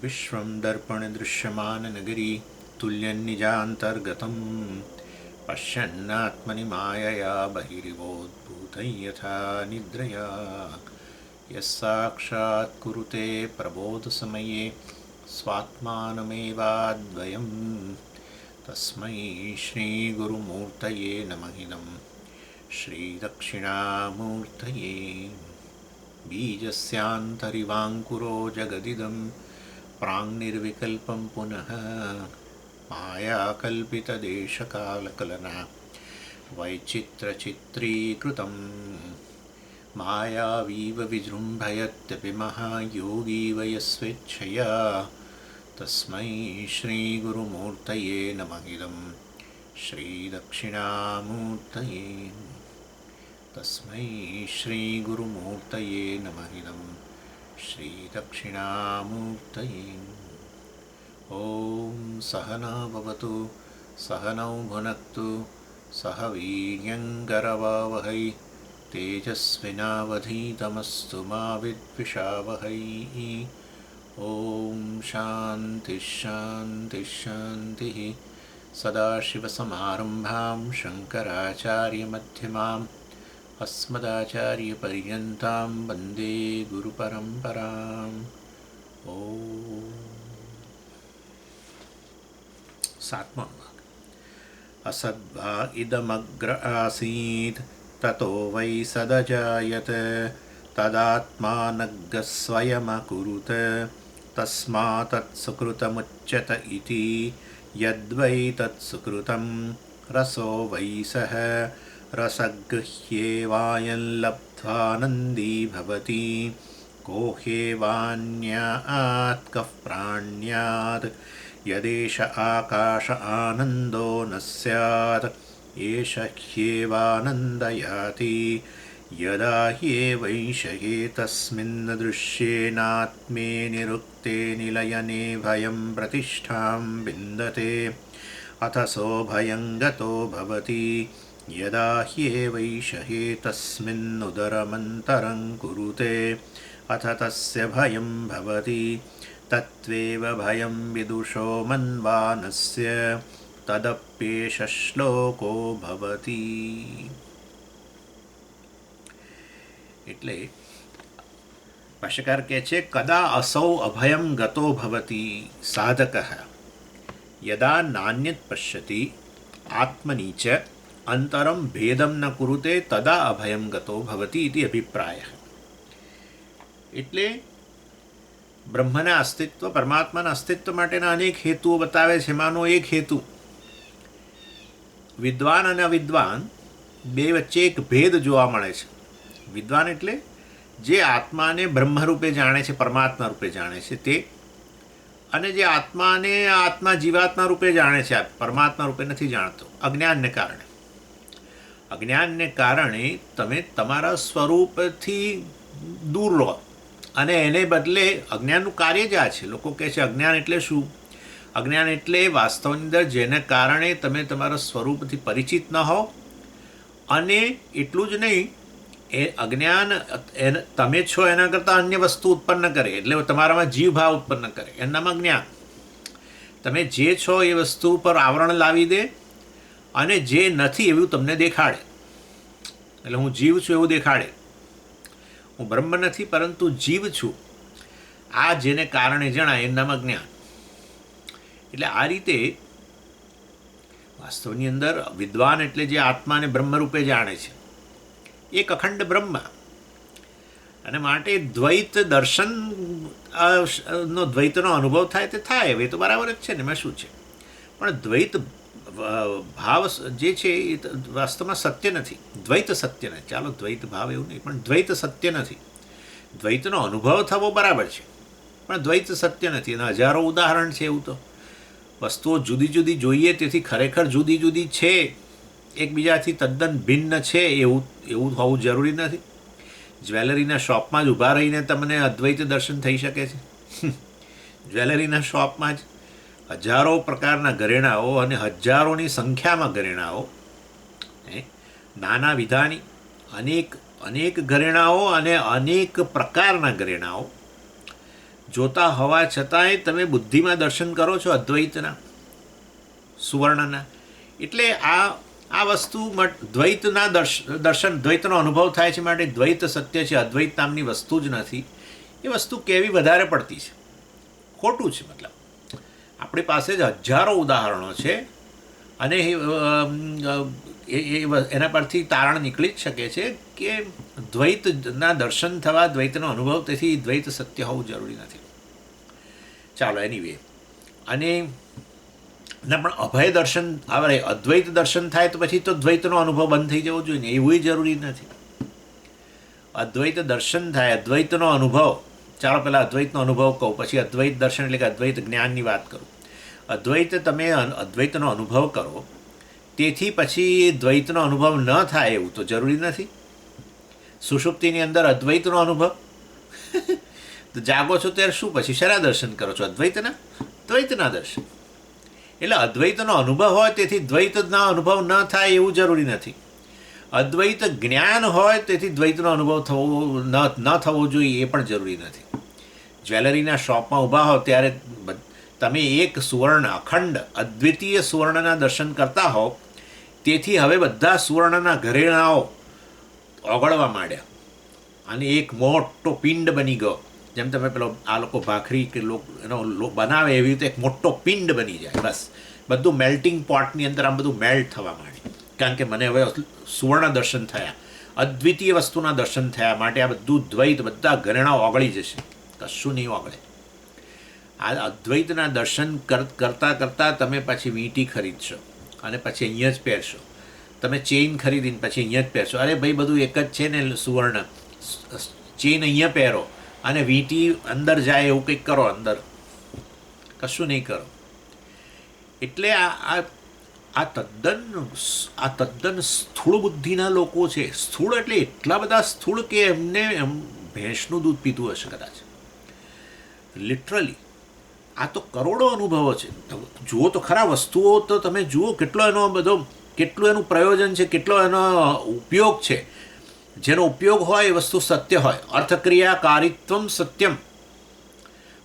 विश्वं दर्पणदृश्यमाननगरी तुल्यन्निजान्तर्गतं पश्यन्नात्मनि मायया बहिरिवोद्भूतं यथा निद्रया यः साक्षात् कुरुते प्रबोधसमये स्वात्मानमेवाद्वयं तस्मै श्रीगुरुमूर्तये नमः इदं श्रीदक्षिणामूर्तये। बीजस्यान्तरिवाङ्कुरो जगदिदं प्राङ्निर्विकल्पं पुनः मायाकल्पितदेशकालकलना वैचित्रचित्रीकृतं मायावीव विजृम्भयत्यपि महायोगीव यस्वेच्छया तस्मै श्रीगुरुमूर्तये नमः इदं श्रीदक्षिणामूर्तये। तस्मै श्रीगुरुमूर्तये नमः इदं श्रीदक्षिणामूर्तये। ॐ सहना भवतु सहनौ भुनक्तु सह वीर्यङ्करवावहै तेजस्विनावधीतमस्तु मा विद्विषावहै। ॐ शान्तिः शान्तिः शान्तिः। सदाशिवसमारम्भां शङ्कराचार्यमध्यमाम् अस्मदाचार्यपर्यन्तां वन्दे गुरुपरम्पराम्। ॐ सात्मा असद्वा इदमग्र आसीत् ततो वै सदजायत तदात्मानग्गः स्वयमकुरुत तस्मात् तत्सुकृतमुच्यत इति यद्वै तत्सुकृतं रसो वै सः रसगृह्येवायं लब्ध्वानन्दी भवति को ह्येवान्यात् कः प्राण्यात् यदेष आकाश आनन्दो न स्यात् एष ह्येवानन्दयाति यदा ह्येवैष तस्मिन् दृश्येनात्मे निरुक्ते निलयने भयं प्रतिष्ठां विन्दते अथ सोऽभयं गतो भवति यदा ह्येवैष तस्मिन्नुदरमन्तरं कुरुते अथ तस्य भयं भवति तत्त्वेव भयं विदुषो मन्वानस्य तदप्येष श्लोको भवति। એટલે ભાષ્યકાર કહે છે કદા અસૌ અભયં ગતો ભવતિ સાધકઃ યદા નાન્યત પશ્યતિ આત્મની ચ અંતરમ ભેદમ ન કુરુતે તદા અભયં ગતો ભવતિ ઇતિ અભિપ્રાયઃ। એટલે બ્રહ્મના અસ્તિત્વ પરમાત્માના અસ્તિત્વ માટેના અનેક હેતુઓ બતાવે છે। એમાંનો એક હેતુ વિદ્વાન અને અવિદ્વાન બે વચ્ચે એક ભેદ જોવા મળે છે। વિદ્વાન એટલે જે આત્માને બ્રહ્મરૂપે જાણે છે પરમાત્મા રૂપે જાણે છે તે, અને જે આત્માને આત્મા જીવાત્મા રૂપે જાણે છે પરમાત્મા રૂપે નથી જાણતો અજ્ઞાનને કારણે। અજ્ઞાનને કારણે તમે તમારા સ્વરૂપથી દૂર રહો અને એને બદલે અજ્ઞાનનું કાર્ય જ આ છે। લોકો કહે છે અજ્ઞાન એટલે શું? અજ્ઞાન એટલે વાસ્તવની અંદર જેને કારણે તમે તમારા સ્વરૂપથી પરિચિત ન હો, અને એટલું જ નહીં એ અજ્ઞાન તમે છો એના કરતાં અન્ય વસ્તુ ઉત્પન્ન કરે, એટલે તમારામાં જીવ ભાવ ઉત્પન્ન કરે, એનું નામ અજ્ઞાન। તમે જે છો એ વસ્તુ પર આવરણ લાવી દે અને જે નથી એવું તમને દેખાડે, એટલે હું જીવ છું એવું દેખાડે। હું બ્રહ્મ નથી પરંતુ જીવ છું, આ જેને કારણે જણાય એનું નામ અજ્ઞાન। એટલે આ રીતે વાસ્તવની અંદર વિદ્વાન એટલે જે આત્માને બ્રહ્મરૂપે જાણે છે એક અખંડ બ્રહ્મ, અને માટે દ્વૈત દર્શન નો દ્વૈતનો અનુભવ થાય તે થાય, હવે તો બરાબર જ છે ને, એમાં શું છે? પણ દ્વૈત ભાવ જે છે એ વાસ્તવમાં સત્ય નથી, દ્વૈત સત્ય નથી। ચાલો દ્વૈત ભાવ એવું નહીં, પણ દ્વૈત સત્ય નથી। દ્વૈતનો અનુભવ થવો બરાબર છે પણ દ્વૈત સત્ય નથી। એના હજારો ઉદાહરણ છે। એવું તો વસ્તુઓ જુદી જુદી જોઈએ તેથી ખરેખર જુદી જુદી છે, એકબીજાથી તદ્દન ભિન્ન છે એવું હોવું જરૂરી નથી। જ્વેલરીના શોપમાં જ ઊભા રહીને તમને અદ્વૈત દર્શન થઈ શકે છે? જ્વેલરીના શોપમાં જ હજારો પ્રકારના ઘરેણાઓ અને હજારોની સંખ્યામાં ઘરેણાઓ, નાના વિધાની અનેક ઘરેણાઓ અને અનેક પ્રકારના ઘરેણાઓ જોતા હોવા છતાંય તમે બુદ્ધિમાં દર્શન કરો છો અદ્વૈતના, સુવર્ણના. એટલે આ વસ્તુ દ્વૈતના દર્શન, દ્વૈતનો અનુભવ થાય છે માટે દ્વૈત સત્ય છે, અદ્વૈત નામની વસ્તુ જ નથી. એ વસ્તુ કેવી વધારે પડતી છે, ખોટું છે. મતલબ આપણી પાસે જ હજારો ઉદાહરણો છે અને એના પરથી તારણ નીકળી જ શકે છે કે દ્વૈતના દર્શન થવા, દ્વૈતનો અનુભવ, તેથી દ્વૈત સત્ય હોવું જરૂરી નથી. ચાલો એનીવે. અને ના પણ અભય દર્શન આવે, અદ્વૈત દર્શન થાય તો પછી તો દ્વૈતનો અનુભવ બંધ થઈ જવો જોઈએ ને, એવું જરૂરી નથી. અદ્વૈત દર્શન થાય, અદ્વૈતનો અનુભવ, ચાલો પહેલાં અદ્વૈતનો અનુભવ કહું, પછી અદ્વૈત દર્શન એટલે કે અદ્વૈત જ્ઞાનની વાત કરું. તમે અદ્વૈતનો અનુભવ કરો, તેથી પછી દ્વૈતનો અનુભવ ન થાય એવું તો જરૂરી નથી. સુષુપ્તિની અંદર અદ્વૈતનો અનુભવ તો જાગો છો ત્યારે શું પછી શેના દર્શન કરો છો? અદ્વૈતના, દ્વૈતના દર્શન. એટલે અદ્વૈતનો અનુભવ હોય તેથી દ્વૈતના અનુભવ ન થાય એવું જરૂરી નથી. અદ્વૈત જ્ઞાન હોય તેથી દ્વૈતનો અનુભવ ન થવો જોઈએ એ પણ જરૂરી નથી. જ્વેલરીના શોપમાં ઊભા હો ત્યારે તમે એક સુવર્ણ, અખંડ અદ્વિતીય સુવર્ણના દર્શન કરતા હો, તેથી હવે બધા સુવર્ણના ઘરેણાઓ ઓગળવા માંડ્યા અને એક મોટો પિંડ બની ગયો. જેમ તમે પેલો આ લોકો ભાખરી કે એનો બનાવે એવી રીતે એક મોટો પિંડ બની જાય. બસ બધું મેલ્ટિંગ પોટની અંદર આમ બધું મેલ્ટ થવા માંડ્યું, કારણ કે મને હવે સુવર્ણ દર્શન થયા, અદ્વિતીય વસ્તુના દર્શન થયા, માટે આ બધું દ્વૈત, બધા ઘરેણાઓ ઓગળી જશે, કશું નહીં ઓગળે. આ અદ્વૈતના દર્શન કરતાં કરતાં તમે પછી વીંટી ખરીદશો અને પછી અહીંયા જ પહેરશો. તમે ચેઇન ખરીદીને પછી અહીંયા જ પહેરશો. અરે ભાઈ બધું એક જ છે ને સુવર્ણ, ચેઇન અહીંયા પહેરો અને વીંટી અંદર જાય એવું કંઈક કરો, અંદર કશું નહીં કરો. એટલે આ તદ્દન સ્થૂળ બુદ્ધિના લોકો છે. સ્થૂળ એટલે એટલા બધા સ્થૂળ કે એમને ભેંસનું દૂધ પીધું હશે કદાચ, લિટરલી. આ તો કરોડો અનુભવો છે. જુઓ તો ખરા વસ્તુઓ તો તમે જુઓ કેટલો એનો બધો, કેટલું એનું પ્રયોજન છે, કેટલો એનો ઉપયોગ છે. જેનો ઉપયોગ હોય એ વસ્તુ સત્ય હોય. અર્થક્રિયાકારિત્વમ સત્યમ,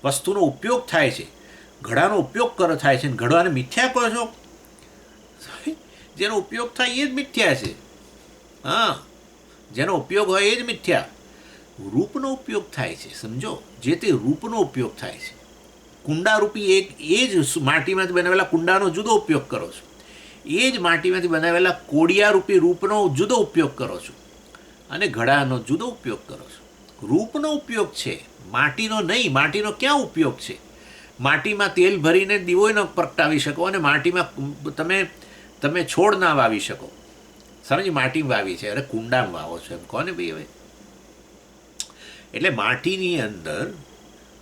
વસ્તુનો ઉપયોગ થાય છે, ઘડાનો ઉપયોગ થાય છે, ઘડાને મિથ્યા કહો છો? જેનો ઉપયોગ થાય એ જ મિથ્યા છે. હા, જેનો ઉપયોગ હોય એ જ મિથ્યા. રૂપનો ઉપયોગ થાય છે, સમજો, જે તે રૂપનો ઉપયોગ થાય છે. કુંડારૂપી એ જ માટીમાંથી બનાવેલા કુંડાનો જુદો ઉપયોગ કરો છો, એ જ માટીમાંથી બનાવેલા કોડિયારૂપી રૂપનો જુદો ઉપયોગ કરો છો, અને ઘડાનો જુદો ઉપયોગ કરો છો. રૂપનો ઉપયોગ છે, માટીનો નહીં. માટીનો ક્યાં ઉપયોગ છે? માટીમાં તેલ ભરીને દીવો ન પ્રગટાવી શકો અને માટીમાં તમે છોડ ના વાવી શકો. સમજી, માટીમાં વાવી છે, અરે કુંડામાં વાવો છો એમ કોને ભાઈ હવે? એટલે માટીની અંદર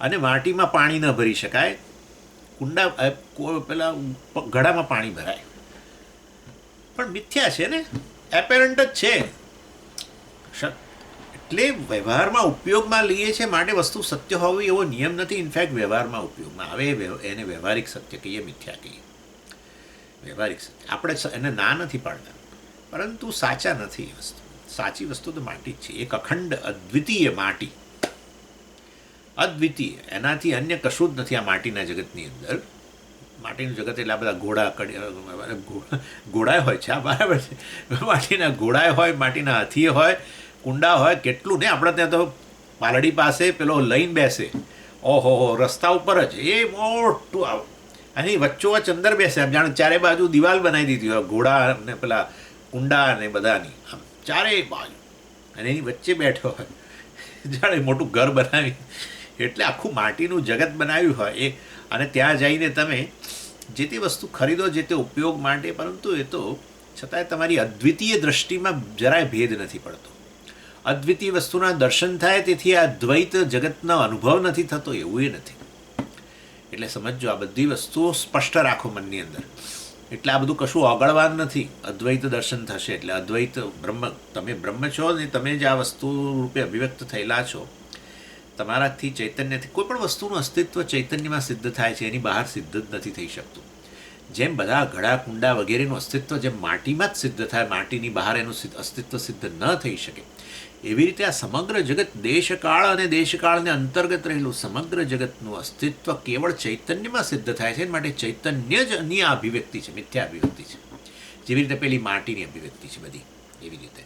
અને માટીમાં પાણી ન ભરી શકાય, પેલા ઘડામાં પાણી ભરાય, પણ મિથ્યા છે ને, એપેરન્ટ જ છે. એટલે વ્યવહારમાં ઉપયોગમાં લઈએ છીએ માટે વસ્તુ સત્ય હોવી એવો નિયમ નથી. ઇનફેક્ટ વ્યવહારમાં ઉપયોગમાં આવે એને વ્યવહારિક સત્ય કહીએ, મિથ્યા કહીએ. વ્યવહારિક સત્ય આપણે એને ના નથી પાડતા, પરંતુ સાચા નથી એ વસ્તુ. સાચી વસ્તુ તો માટી જ છે, એક અખંડ અદ્વિતીય માટી, અદ્વિતીય. એનાથી અન્ય કશું જ નથી આ માટીના જગતની અંદર. માટીનું જગત એટલે આ બધા ઘોડા હોય છે, આ બરાબર છે. માટીના ઘોડા હોય, માટીના હાથી હોય, કુંડા હોય, કેટલું ને. આપણે ત્યાં તો પાલડી પાસે પેલો લઈને બેસે, ઓહો રસ્તા ઉપર જ એ મોટું અને વચ્ચોવચ્ચ અંદર બેસે, આમ જાણે ચારે બાજુ દિવાલ બનાવી દીધી હોય ઘોડા ને પેલા કુંડા ને બધાની, આમ ચારે બાજુ, અને એની વચ્ચે બેઠો હોય, જાણે મોટું ઘર બનાવી. એટલે આખું માટીનું જગત બનાવ્યું હોય એ. અને ત્યાં જઈને તમે જે તે વસ્તુ ખરીદો જે તે ઉપયોગ માટે, પરંતુ એ તો છતાંય તમારી અદ્વિતીય દૃષ્ટિમાં જરાય ભેદ નથી પડતો. અદ્વિતીય વસ્તુના દર્શન થાય, તેથી આ દ્વૈત જગતનો અનુભવ નથી થતો એવું એ નથી. એટલે સમજો, આ બધી વસ્તુઓ સ્પષ્ટ રાખો મનની અંદર. એટલે આ બધું કશું ઓગળવાનું નથી. અદ્વૈત દર્શન થશે એટલે અદ્વૈત બ્રહ્મ, તમે બ્રહ્મ છો ને, તમે જ આ વસ્તુ રૂપે અભિવ્યક્ત થયેલા છો. તમારાથી ચૈતન્યથી કોઈ પણ વસ્તુનું અસ્તિત્વ ચૈતન્યમાં સિદ્ધ થાય છે, એની બહાર સિદ્ધ જ નથી થઈ શકતું. જેમ બધા ઘડા કુંડા વગેરેનું અસ્તિત્વ જેમ માટીમાં જ સિદ્ધ થાય, માટીની બહાર એનું અસ્તિત્વ સિદ્ધ ન થઈ શકે, એવી રીતે આ સમગ્ર જગત દેશકાળ અને દેશકાળને અંતર્ગત રહેલું સમગ્ર જગતનું અસ્તિત્વ કેવળ ચૈતન્યમાં સિદ્ધ થાય છે. માટે ચૈતન્ય જ ની આ અભિવ્યક્તિ છે, મિથ્યા અભિવ્યક્તિ છે. જેવી રીતે પેલી માટીની અભિવ્યક્તિ છે બધી, એવી રીતે.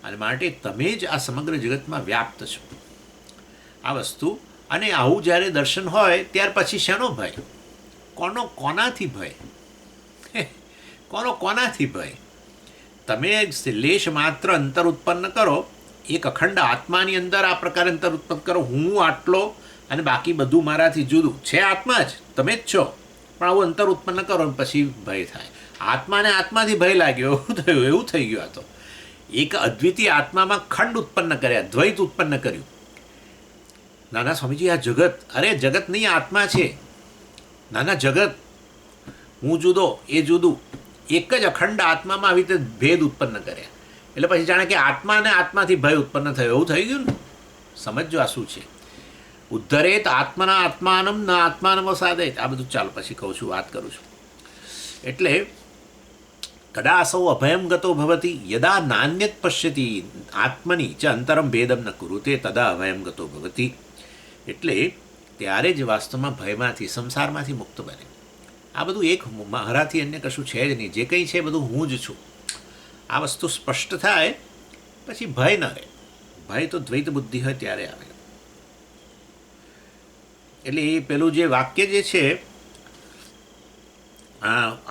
અને માટે તમે જ આ સમગ્ર જગતમાં વ્યાપ્ત છો આ વસ્તુ. અને આવું જ્યારે દર્શન હોય ત્યાર પછી શેનો ભય? કોનાથી ભય? કોનાથી ભય? તમે લેશ માત્ર અંતર ઉત્પન્ન કરો, એક અખંડ આત્માની અંદર આ પ્રકારે અંતર ઉત્પન્ન કરો, હું આટલો અને બાકી બધું મારાથી જુદું છે. આત્મા જ તમે જ છો, પણ આવું અંતર ઉત્પન્ન કરો અને પછી ભય થાય. આત્માને આત્માથી ભય લાગ્યો, એવું થઈ ગયું. આ તો એક અદ્વિતીય આત્મામાં ખંડ ઉત્પન્ન કર્યા, દ્વૈત ઉત્પન્ન કર્યું. નાના સ્વામીજી, આ જગત, અરે જગત નહીં, આત્મા છે. નાના જગત, હું જુદો એ જુદું, એક જ અખંડ આત્મામાં આવી રીતે ભેદ ઉત્પન્ન કર્યા. એટલે પછી જાણે કે આત્માને આત્માથી ભય ઉત્પન્ન થયો, એવું થઈ ગયું ને. સમજો આ શું છે. ઉદ્ધરેત આત્મના આત્માનમ ન આત્માનમ સાધેત. આ બધું ચાલો પછી કહું છું, વાત કરું છું. એટલે કદાસૌ અભયમ ગતો ભવતી યદા નાન્યત પશ્યતિ આત્મની ચ અંતરમ ભેદમ ન કુરુતે તદા અભયમ ગતો ભવતી. એટલે ત્યારે જ વાસ્તવમાં ભયમાંથી, સંસારમાંથી મુક્ત બને. આ બધું એક મારાથી અન્ય કશું છે જ નહીં. જે કંઈ છે બધું હું જ છું. આ વસ્તુ સ્પષ્ટ થાય પછી ભય ન રહે. ભય તો દ્વૈત બુદ્ધિ હોય ત્યારે આવે. એટલે એ પેલું જે વાક્ય જે છે,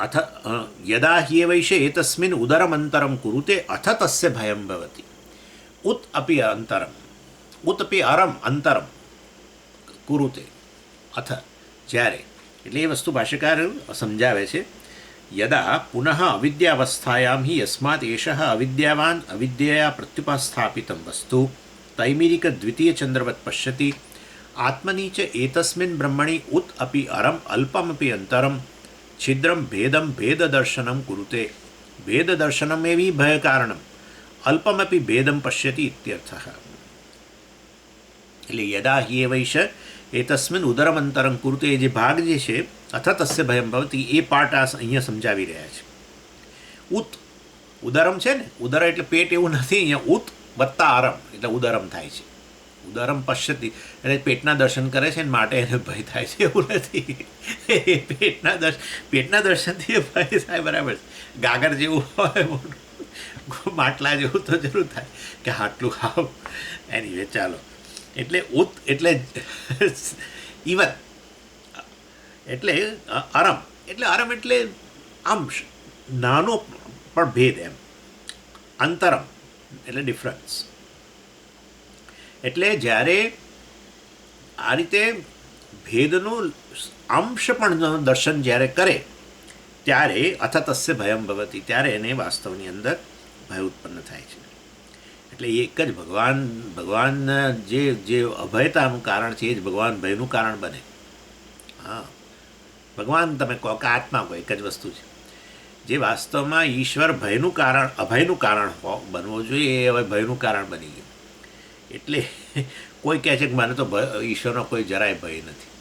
અથ યદા હ્યેવૈશે એતસ્મિન ઉદરમ અંતરમ કુરુતે અથ તસ્ય ભયમ ભવતિ. ઉત અપી અંતરમ, ઉત અપી અરમ અંતરમ કુરુતે અથ, જ્યારે. એટલે એ વસ્તુ ભાષ્યકાર સમજાવે છે. યદા પુનઃ અવિદ્યાવસ્થાયામ હિ યસ્માત એષઃ અવિદ્યાવાન અવિદ્યયા પ્રત્યુપસ્થાપિતમ વસ્તુ તૈમિરિક દ્વિતીય ચંદ્રવત પશ્યતિ આત્મની ચ એતસ્મિન બ્રહ્મણિ ઉત અપી અરમ અલ્પમપી અંતરમ છિદ્રમ ભેદમ ભેદ દર્શનમ કુરુતે. ભેદ દર્શનમ એવી ભય કારણમ અલ્પમપી ભેદમ પશ્યતિ ઇત્યર્થઃ. એટલે યદા હ્યેવૈષ એતસ્મિન ઉદરમ અંતરમ કુરુતે, એ જે ભાગ જે છે અથ તસ્ય ભયમ ભવતી, એ પાર્ટ આ અહીંયા સમજાવી રહ્યા છે. ઉત ઉદરમ છે ને, ઉદર એટલે પેટ એવું નથી. અહીંયા ઉત વત્તા અરમ એટલે ઉદરમ થાય છે. ઉદરમ પશ્યતિ એટલે પેટના દર્શન કરે છે ને માટે એને ભય થાય છે, એવું નથી. પેટના દર્શનથી ભય થાય, બરાબર છે. ગાગર જેવું હોય મોટું, માટલા જેવું તો જરૂર થાય કે આટલું ખાવ. એની ચાલો. એટલે ઉત એટલે ઇવન, એટલે અરમ એટલે આમ નાનો પણ ભેદ એમ. અંતરમ એટલે ડિફરન્સ. એટલે જ્યારે આ રીતે ભેદનું અંશ પણ દર્શન જ્યારે કરે ત્યારે અથ તસ્ય ભયમ ભવતી, ત્યારે એને વાસ્તવની અંદર ભય ઉત્પન્ન થાય છે. એટલે એક જ ભગવાન જે અભયતાનું કારણ છે, એ જ ભગવાન ભયનું કારણ બને. હા, ભગવાન તમે કહો કે આત્મા કહો, એક જ વસ્તુ છે. જે વાસ્તવમાં ઈશ્વર ભયનું કારણ, અભયનું કારણ બનવો જોઈએ, એ હવે ભયનું કારણ બની ગયું. એટલે કોઈ કહે છે કે મને તો ઈશ્વરનો કોઈ જરાય ભય નથી,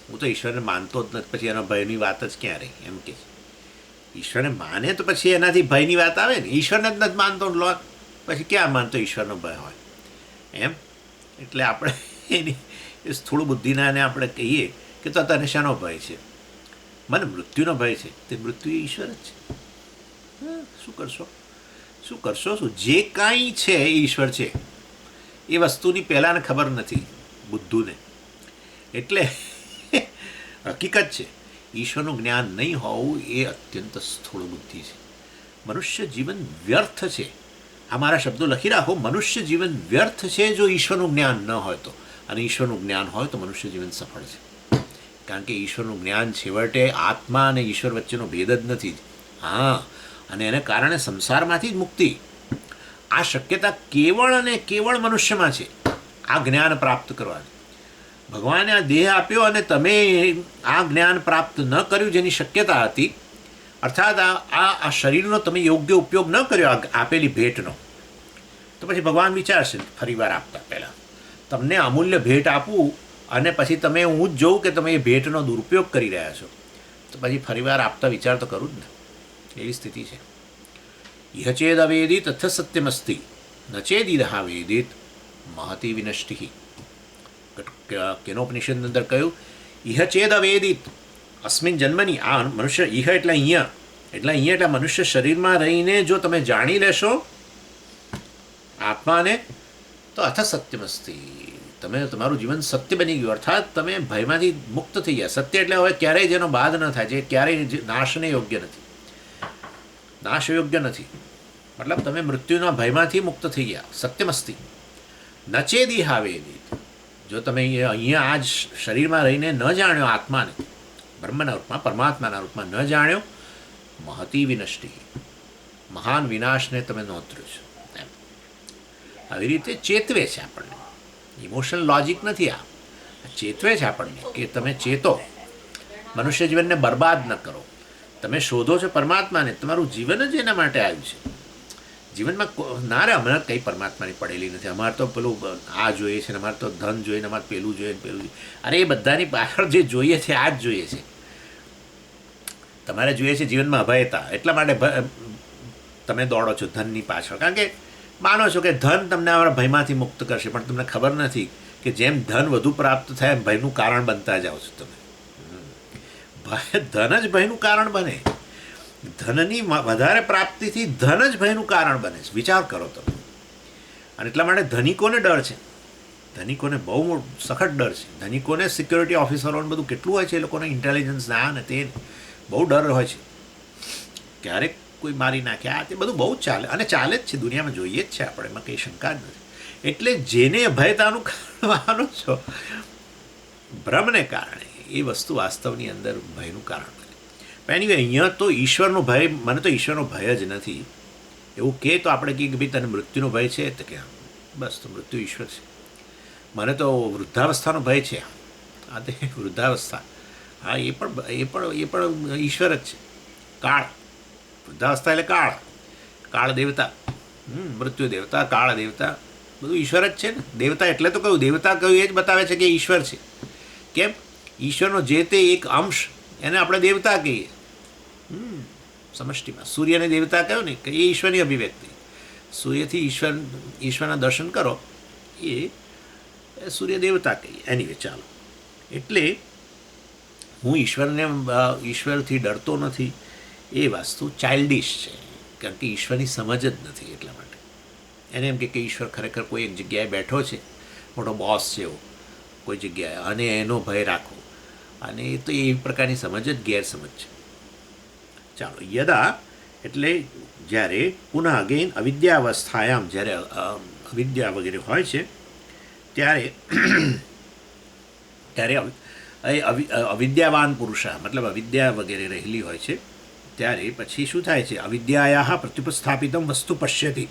હું તો ઈશ્વરને માનતો જ નથી, પછી એનો ભયની વાત જ ક્યાં રહી? એમ કે ઈશ્વરને માને તો પછી એનાથી ભયની વાત આવે ને. ઈશ્વરને જ નથી માનતો લો, પછી ક્યાં માનતો ઈશ્વરનો ભય હોય એમ. એટલે આપણે એની સ્થૂળ બુદ્ધિનાને આપણે કહીએ કે તો તને શાનો ભય છે? મને મૃત્યુનો ભય છે. તે મૃત્યુ એ ઈશ્વર જ છે. શું કરશો? જે કાંઈ છે એ ઈશ્વર છે. એ વસ્તુની પહેલાંને ખબર નથી બુદ્ધુને. એટલે હકીકત છે, ઈશ્વરનું જ્ઞાન નહીં હોવું એ અત્યંત સ્થૂળ બુદ્ધિ છે. મનુષ્ય જીવન વ્યર્થ છે. આ મારા શબ્દો લખી રાખો. મનુષ્ય જીવન વ્યર્થ છે જો ઈશ્વરનું જ્ઞાન ન હોય તો. અને ઈશ્વરનું જ્ઞાન હોય તો મનુષ્ય જીવન સફળ છે. કારણ કે ઈશ્વરનું જ્ઞાન છેવટે આત્મા અને ઈશ્વર વચ્ચેનો ભેદ જ નથી. હા, અને એને કારણે સંસારમાંથી જ મુક્તિ. આ શક્યતા કેવળ અને કેવળ મનુષ્યમાં છે, આ જ્ઞાન પ્રાપ્ત કરવાની. ભગવાને આ દેહ આપ્યો અને તમે આ જ્ઞાન પ્રાપ્ત ન કર્યું જેની શક્યતા હતી, અર્થાત આ શરીરનો તમે યોગ્ય ઉપયોગ ન કર્યો આપેલી ભેટનો, તો પછી ભગવાન વિચારશે ફરીવાર આપતા પહેલાં તમને અમૂલ્ય ભેટ આપવું અને પછી તમે હું જ જોઉં કે તમે એ ભેટનો દુરુપયોગ કરી રહ્યા છો, તો પછી ફરીવાર આપતા વિચાર તો કરું જ ને. એવી સ્થિતિ છે. યહ ચેદ અવેદી તથ સત્યમસ્તિ ન ચેદિદહા વેદિત મહતી વિનષ્ટિ. કેનોપનિષદની અંદર કહ્યું ઇહ ચેદ અવેદિત અસ્મિન જન્મની. આ મનુષ્ય ઇહ એટલે અહીંયા, એટલે મનુષ્ય શરીરમાં રહીને જો તમે જાણી લેશો આત્માને તો અથ સત્યમસ્તિ, તમે તમારું જીવન સત્ય બની ગયું, અર્થાત તમે ભયમાંથી મુક્ત થઈ ગયા. સત્ય એટલે હવે ક્યારેય જેનો બાદ ન થાય, જે ક્યારેય નાશને યોગ્ય નથી, નાશ યોગ્ય નથી, મતલબ તમે મૃત્યુના ભયમાંથી મુક્ત થઈ ગયા. સત્યમસ્તિ નચેદિહા વેદિત. જો તમે અહીંયા આ જ શરીરમાં રહીને ન જાણ્યો આત્માને, બ્રહ્મના રૂપમાં પરમાત્માના રૂપમાં ન જાણ્યો, મહતી વિનષ્ટિ, મહાન વિનાશને તમે નોતર્યો છો. એમ આવી રીતે ચેતવે છે આપણને. ઇમોશનલ લોજિક નથી, આ ચેતવે છે આપણને કે તમે ચેતો, મનુષ્ય જીવનને બરબાદ ન કરો. તમે શોધો છો પરમાત્માને, તમારું જીવન જ એના માટે આવ્યું છે. જીવનમાં ના રે હમણાં કંઈ પરમાત્માની પડેલી નથી, અમારે તો પેલું આ જોઈએ છે ને, અમારે તો ધન જોઈએ ને, અમારે પેલું જોઈએ ને પેલું જોઈએ. અરે એ બધાની પાછળ જે જોઈએ છે આ જ જોઈએ છે. તમારે જોઈએ છે જીવનમાં અભયતા, એટલા માટે તમે દોડો છો ધનની પાછળ, કારણ કે માનો છો કે ધન તમને અમારા ભયમાંથી મુક્ત કરશે, પણ તમને ખબર નથી કે જેમ ધન વધુ પ્રાપ્ત થાય એમ ભયનું કારણ બનતા જાઓ છો તમે. ધન જ ભયનું કારણ બને, ધનની વધારે પ્રાપ્તિથી ધન જ ભયનું કારણ બને છે. વિચાર કરો તમે. અને એટલા માટે ધનિકોને ડર છે, ધનિકોને બહુ સખત ડર છે. ધનિકોને સિક્યોરિટી ઓફિસરોને બધું કેટલું હોય છે, એ લોકોને ઇન્ટેલિજન્સ ના ને તે બહુ ડર હોય છે, ક્યારેક કોઈ મારી નાખે, આ તે બધું બહુ જ ચાલે, અને ચાલે જ છે દુનિયામાં, જોઈએ જ છે આપણે, એમાં કંઈ શંકા જ નથી. એટલે જેને અભયતાનું કારણ માનો છો ભ્રમને કારણે, એ વસ્તુ વાસ્તવની અંદર ભયનું કારણ બને. એની અહીંયા તો ઈશ્વરનો ભય, મને તો ઈશ્વરનો ભય જ નથી એવું કહે તો આપણે કહીએ કે ભાઈ તને મૃત્યુનો ભય છે, તો કે બસ તો મૃત્યુ ઈશ્વર છે. મને તો વૃદ્ધાવસ્થાનો ભય છે, આ તે વૃદ્ધાવસ્થા, હા એ પણ ઈશ્વર જ છે. કાળ, વૃદ્ધાવસ્થા એટલે કાળ, કાળ દેવતા, મૃત્યુ દેવતા, કાળ દેવતા, બધું ઈશ્વર જ છે ને. દેવતા એટલે તો કહ્યું, દેવતા કહ્યું એ જ બતાવે છે કે ઈશ્વર છે. કેમ? ઈશ્વરનો જે તે એક અંશ, એને આપણે દેવતા કહીએ. સમષ્ટિમાં સૂર્યને દેવતા કહ્યું ને કે એ ઈશ્વરની અભિવ્યક્તિ. સૂર્યથી ઈશ્વરના દર્શન કરો, એ સૂર્ય દેવતા કહીએ. એનીવે ચાલો, એટલે હું ઈશ્વરથી ડરતો નથી, એ વસ્તુ ચાઇલ્ડિશ છે, કારણ કે ઈશ્વરની સમજ જ નથી. એટલા માટે એને એમ કે ઈશ્વર ખરેખર કોઈ એક જગ્યાએ બેઠો છે, મોટો બોસ છે એવો કોઈ જગ્યાએ, અને એનો ભય રાખો, અને એ તો એ પ્રકારની સમજ જ ગેરસમજ છે. ચાલો, યદા એટલે જ્યારે પુનઃ અગેન અવિદ્યાવસ્થાયામ, જ્યારે અવિદ્યા વગેરે હોય છે ત્યારે અવિદ્યાવાન પુરુષ, મતલબ અવિદ્યા વગેરે રહેલી હોય છે, ત્યારે પછી શું થાય છે? અવિદ્યાયા પ્રત્યુપસ્થાપિતમ વસ્તુ પશ્યતિ.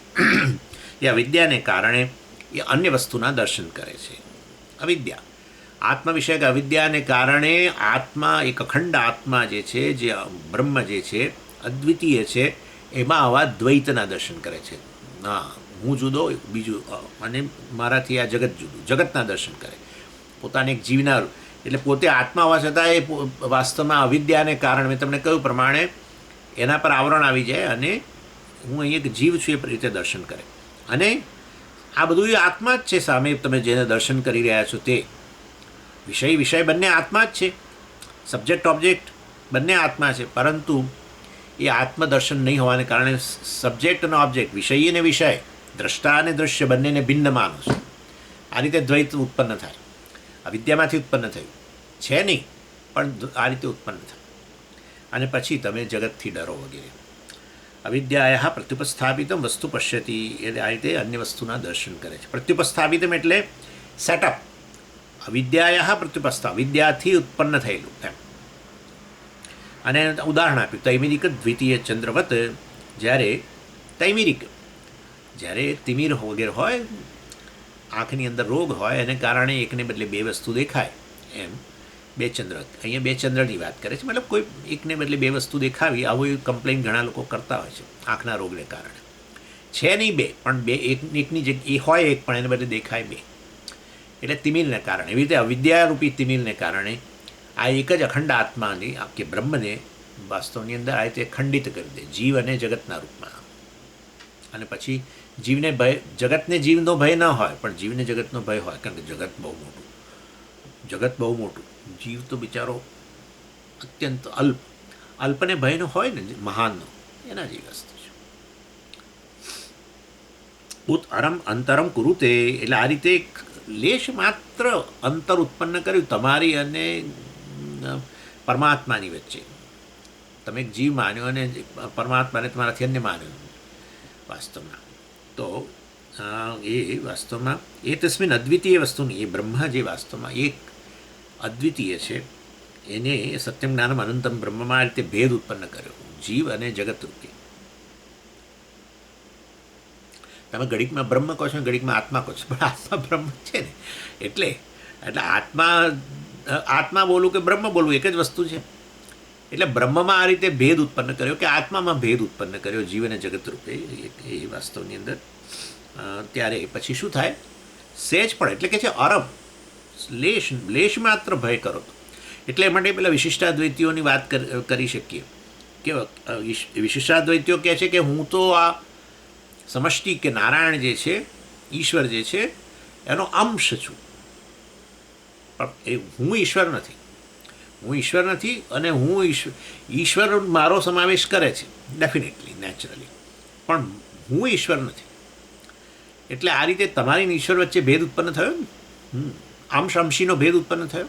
એ અવિદ્યાને કારણે એ અન્ય વસ્તુના દર્શન કરે છે. અવિદ્યા, આત્મવિષયક અવિદ્યાને કારણે આત્મા, એક અખંડ આત્મા જે છે, જે બ્રહ્મ જે છે, અદ્વિતીય છે, એમાં આવા દ્વૈતના દર્શન કરે છે. હા, હું જુદો, બીજું, અને મારાથી આ જગત જુદું, જગતના દર્શન કરે. પોતાને એક જીવનાર, એટલે પોતે આત્મા હોવા છતાં એ વાસ્તવમાં અવિદ્યાને કારણે, મેં તમને કહ્યું પ્રમાણે, એના પર આવરણ આવી જાય, અને હું અહીં એક જીવ છું એ રીતે દર્શન કરે. અને આ બધું એ આત્મા જ છે. સામે તમે જેને દર્શન કરી રહ્યા છો તે વિષય બંને આત્મા જ છે, સબ્જેક્ટ ઓબ્જેક્ટ બંને આત્મા છે, પરંતુ એ આત્મદર્શન નહીં હોવાને કારણે સબ્જેક્ટ અને ઓબ્જેક્ટ, વિષય અને વિષય, દ્રષ્ટા અને દૃશ્ય બંનેને ભિન્ન માનો છો. આ રીતે દ્વૈત ઉત્પન્ન થાય. અવિદ્યામાંથી ઉત્પન્ન થયું છે નહીં, પણ આ રીતે ઉત્પન્ન થાય, અને પછી તમે જગતથી ડરો વગેરે. અવિદ્યાયા પ્રત્યુપસ્થાપિતમ વસ્તુ પશ્યતિ, એટલે આ રીતે અન્ય વસ્તુના દર્શન કરે છે. પ્રત્યુપસ્થાપિતમ એટલે સેટઅપ. અવિદ્યાયા પ્રત્યુપસ્થા, વિદ્યાથી ઉત્પન્ન થયેલું એમ. અને ઉદાહરણ આપ્યું તૈમિરિક દ્વિતીય ચંદ્રવત. જ્યારે તૈમિરિક, જ્યારે તિમિર વગેરે હોય, આંખની અંદર રોગ હોય, એને કારણે એકને બદલે બે વસ્તુ દેખાય, એમ બે ચંદ્ર. અહીંયા બે ચંદ્રની વાત કરે છે, મતલબ કોઈ એકને બદલે બે વસ્તુ દેખાવી, આવું કમ્પ્લેન ઘણા લોકો કરતા હોય છે આંખના રોગને કારણે. છે નહીં બે, પણ બે એકની જગ્યાએ એ હોય એક, પણ એને બદલે દેખાય બે, એટલે તિમિરને કારણે. એવી રીતે અવિદ્યારૂપી તિમિરને કારણે આ એક જ અખંડ આત્માની, કે બ્રહ્મને વાસ્તવની અંદર આ રીતે ખંડિત કરી દે, જીવ અને જગતના રૂપમાં. અને પછી જીવને ભય, જગતને જીવનો ભય ન હોય, પણ જીવને જગતનો ભય હોય, કારણ કે જગત બહુ મોટું, જીવ તો બિચારો અત્યંત અલ્પને ભયનો હોય ને મહાનનો, એના જેવી વસ્તુ છે. ઉત અરમ અંતરમ કુરુતે, એટલે આ રીતે લેશ માત્ર અંતર ઉત્પન્ન કર્યું તમારી અને પરમાત્માની વચ્ચે. તમે એક જીવ માન્યો અને પરમાત્માને તમારાથી અન્ય માન્યો વાસ્તવમાં. તો એ વાસ્તવમાં એ તસ્મિન અદ્વિતીય વસ્તુની, એ બ્રહ્મ જે વાસ્તવમાં એક અદ્વિતીય છે, એને સત્યમ જ્ઞાનમ અનંતમ બ્રહ્મમાં આ રીતે ભેદ ઉત્પન્ન કર્યો જીવ અને જગત રૂપે. તમે ઘડીકમાં બ્રહ્મ કહો છો, ઘડીકમાં આત્મા કહો છો, પણ આત્મા બ્રહ્મ છે ને. એટલે આત્મા બોલવું કે બ્રહ્મ બોલવું એક જ વસ્તુ છે. એટલે બ્રહ્મમાં આ રીતે ભેદ ઉત્પન્ન કર્યો કે આત્મામાં ભેદ ઉત્પન્ન કર્યો જીવ અને જગત રૂપે એ વાસ્તવની અંદર. ત્યારે પછી શું થાય? સહેજ પણ, એટલે કે છે અરબ, લેશ માત્ર ભય કરો તો. એટલે એ માટે પેલા વિશિષ્ટાદ્વૈતીઓની વાત કરી શકીએ કે વિશિષ્ટાદ્વૈતીઓ કહે છે કે હું તો આ સમષ્ટિ કે નારાયણ જે છે, ઈશ્વર જે છે, એનો અંશ છું, પણ એ હું ઈશ્વર નથી. હું ઈશ્વર નથી અને ઈશ્વર મારો સમાવેશ કરે છે ડેફિનેટલી, નેચરલી, પણ હું ઈશ્વર નથી. એટલે આ રીતે તમારી ઈશ્વર વચ્ચે ભેદ ઉત્પન્ન થયો ને, અંશ અંશીનો ભેદ ઉત્પન્ન થયો.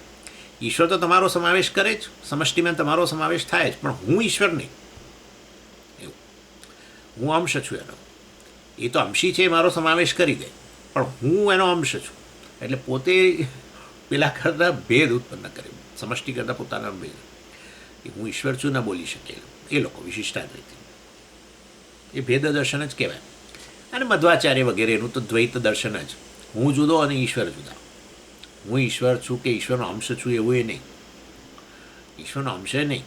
ઈશ્વર તો તમારો સમાવેશ કરે જ, સમષ્ટિમાં તમારો સમાવેશ થાય જ, પણ હું ઈશ્વર નહીં. એવું હું અંશ છું એનો. એ તો અંશી છે, મારો સમાવેશ કરી દે, પણ હું એનો અંશ છું. એટલે પોતે પેલા કરતાં ભેદ ઉત્પન્ન કરે, સમષ્ટિ કરતાં પોતાના ભેદ. હું ઈશ્વર છું ન બોલી શકે એ લોકો વિશિષ્ટાદ્વૈતી. એ ભેદ દર્શન જ કહેવાય. અને મધ્વાચાર્ય વગેરેનું તો દ્વૈત દર્શન જ, હું જુદો અને ઈશ્વર જુદા. હું ઈશ્વર છું કે ઈશ્વરનો અંશ છું એવું એ નહીં, ઈશ્વરનો અંશ નહીં.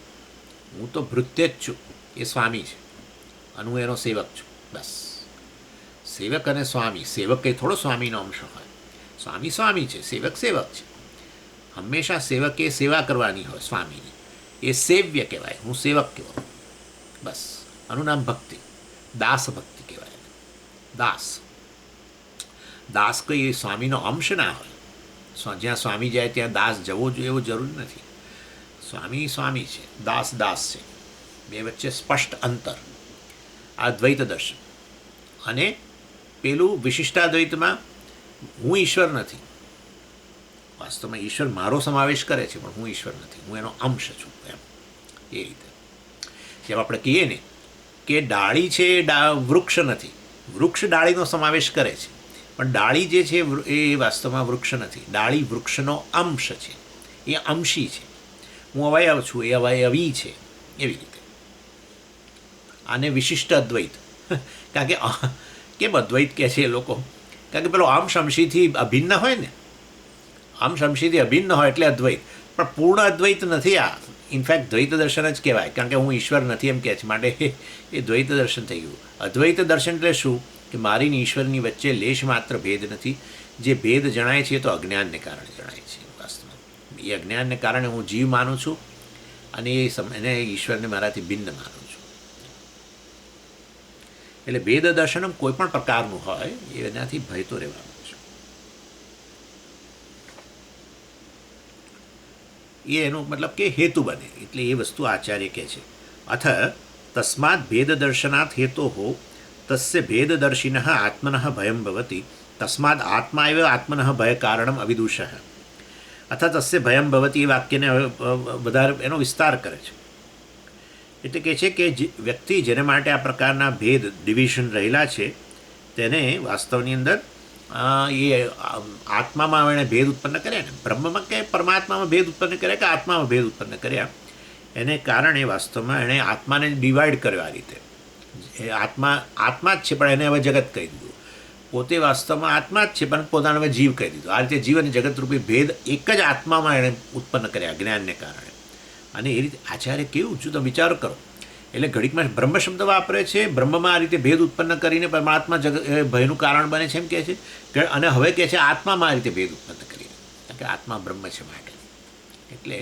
હું તો ભૃત્ય જ છું, એ સ્વામી છે અને હું એનો સેવક છું, બસ. સેવક અને સ્વામી, સેવક કંઈ થોડો સ્વામીનો અંશ હોય. સ્વામી સ્વામી છે, સેવક સેવક છે. હંમેશા સેવકે સેવા કરવાની હોય સ્વામીની, એ સેવ્ય કહેવાય, હું સેવક કહેવાય, બસ. આનું નામ ભક્તિ, દાસ ભક્તિ કહેવાય. દાસ કંઈ સ્વામીનો અંશ ના હોય. જ્યાં સ્વામી જાય ત્યાં દાસ જવો જોઈએ એવું જરૂર નથી. સ્વામી સ્વામી છે, દાસ દાસ છે. બે વચ્ચે સ્પષ્ટ અંતર. આ દ્વૈત દર્શન. અને પેલું વિશિષ્ટાદ્વૈતમાં હું ઈશ્વર નથી. વાસ્તવમાં ઈશ્વર મારો સમાવેશ કરે છે, પણ હું ઈશ્વર નથી, હું એનો અંશ છું. એમ એ રીતે જેમ આપણે કહીએ ને કે ડાળી છે વૃક્ષ નથી. વૃક્ષ ડાળીનો સમાવેશ કરે છે, પણ ડાળી જે છે એ વાસ્તવમાં વૃક્ષ નથી. ડાળી વૃક્ષનો અંશ છે, એ અંશી છે. હું અવયવ છું, એ અવયવી છે. એવી રીતે આને વિશિષ્ટ અદ્વૈત. કારણ કે કેમ અદ્વૈત કહે છે એ લોકો? કારણ કે પેલો અંશ અંશીથી અભિન્ન હોય ને, અંશ અંશીથી અભિન્ન હોય એટલે અદ્વૈત. પણ પૂર્ણ અદ્વૈત નથી આ. ઇનફેક્ટ દ્વૈત દર્શન જ કહેવાય, કારણ કે હું ઈશ્વર નથી એમ કહે છે, માટે એ દ્વૈત દર્શન થઈ ગયું. અદ્વૈત દર્શન એટલે શું? કે મારી ઈશ્વરની વચ્ચે લેશ માત્ર ભેદ નથી. જે ભેદ જણાય છે એ તો અજ્ઞાનને કારણે જણાય છે. વાસ્તવમાં એ અજ્ઞાનને કારણે હું જીવ માનું છું અને એને ઈશ્વરને મારાથી ભિન્ન માનું છું. એટલે ભેદ દર્શન કોઈ પણ પ્રકારનું હોય એનાથી ભય તો રહેવાનું છે. એ એનો મતલબ કે હેતુ બને. એટલે એ વસ્તુ આચાર્ય કહે છે. અથ તસ્માદ ભેદ દર્શનાથ હેતો હો તસ્ય ભેદદર્શિન આત્મન ભયમ ભવતી તસ્માદ આત્મા એવ આત્મન ભય કારણમ અવિદુષ અથ તસ્ય ભયમ ભવતી એ વાક્યને વધારે એનો વિસ્તાર કરે છે. એટલે કહે છે કે વ્યક્તિ જેને માટે આ પ્રકારના ભેદ ડિવિઝન રહેલા છે તેને વાસ્તવની અંદર એ આત્મામાં એણે ભેદ ઉત્પન્ન કર્યા ને, બ્રહ્મમાં કે પરમાત્મામાં ભેદ ઉત્પન્ન કર્યા કે આત્મામાં ભેદ ઉત્પન્ન કર્યા, એને કારણે વાસ્તવમાં એણે આત્માને ડિવાઈડ કર્યો. આ રીતે એ આત્મા જ છે, પણ એને હવે જગત કહી દીધું. પોતે વાસ્તવમાં આત્મા જ છે, પણ પોતાને હવે જીવ કહી દીધું. આ રીતે જીવ અને જગતરૂપી ભેદ એક જ આત્મામાં એણે ઉત્પન્ન કર્યા જ્ઞાનને કારણે. અને એ રીતે આચાર્ય કેવું છું તો વિચાર કરો. એટલે ઘડીકમાં બ્રહ્મ શબ્દ વાપરે છે, બ્રહ્મમાં આ રીતે ભેદ ઉત્પન્ન કરીને પરમાત્મા ભયનું કારણ બને છે એમ કહે છે. અને હવે કહે છે આત્મામાં આ રીતે ભેદ ઉત્પન્ન કરીને, કારણ કે આત્મા બ્રહ્મ છે માટે. એટલે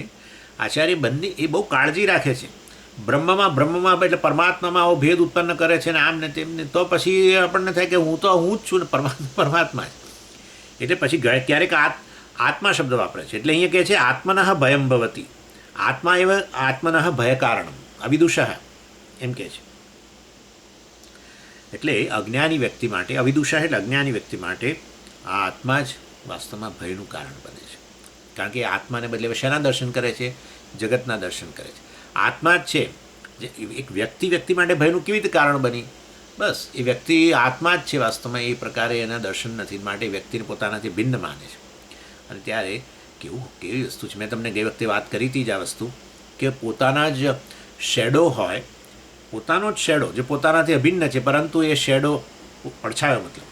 આચાર્ય બંને એ બહુ કાળજી રાખે છે બ્રહ્મમાં એટલે પરમાત્મામાં આવો ભેદ ઉત્પન્ન કરે છે ને આમ ને તેમને, તો પછી આપણને થાય કે હું જ છું ને પરમાત્મા જ. એટલે પછી ક્યારેક આત્મા શબ્દ વાપરે છે. એટલે અહીંયા કહે છે આત્મનઃ ભયમ ભવતી, આત્મા એવ આત્મનઃ ભય કારણમ અવિદુષઃ એમ કહે છે. એટલે અજ્ઞાની વ્યક્તિ માટે, અવિદુષઃ એટલે અજ્ઞાની વ્યક્તિ માટે આ આત્મા જ વાસ્તવમાં ભયનું કારણ બને છે. કારણ કે આત્માને બદલે શેના દર્શન કરે છે? જગતના દર્શન કરે છે. આત્મા જ છે જે એક વ્યક્તિ માટે ભયનું કેવી રીતે કારણ બની? બસ એ વ્યક્તિ આત્મા જ છે વાસ્તવમાં, એ પ્રકારે એના દર્શન નથી, માટે વ્યક્તિને પોતાનાથી ભિન્ન માને છે. અને ત્યારે કેવી વસ્તુ છે, મેં તમને ગઈ વખતે વાત કરી હતી જ આ વસ્તુ, કે પોતાના જ શેડો હોય, પોતાનો જ શેડો જે પોતાનાથી અભિન્ન છે, પરંતુ એ શેડો પડછાયો, મતલબ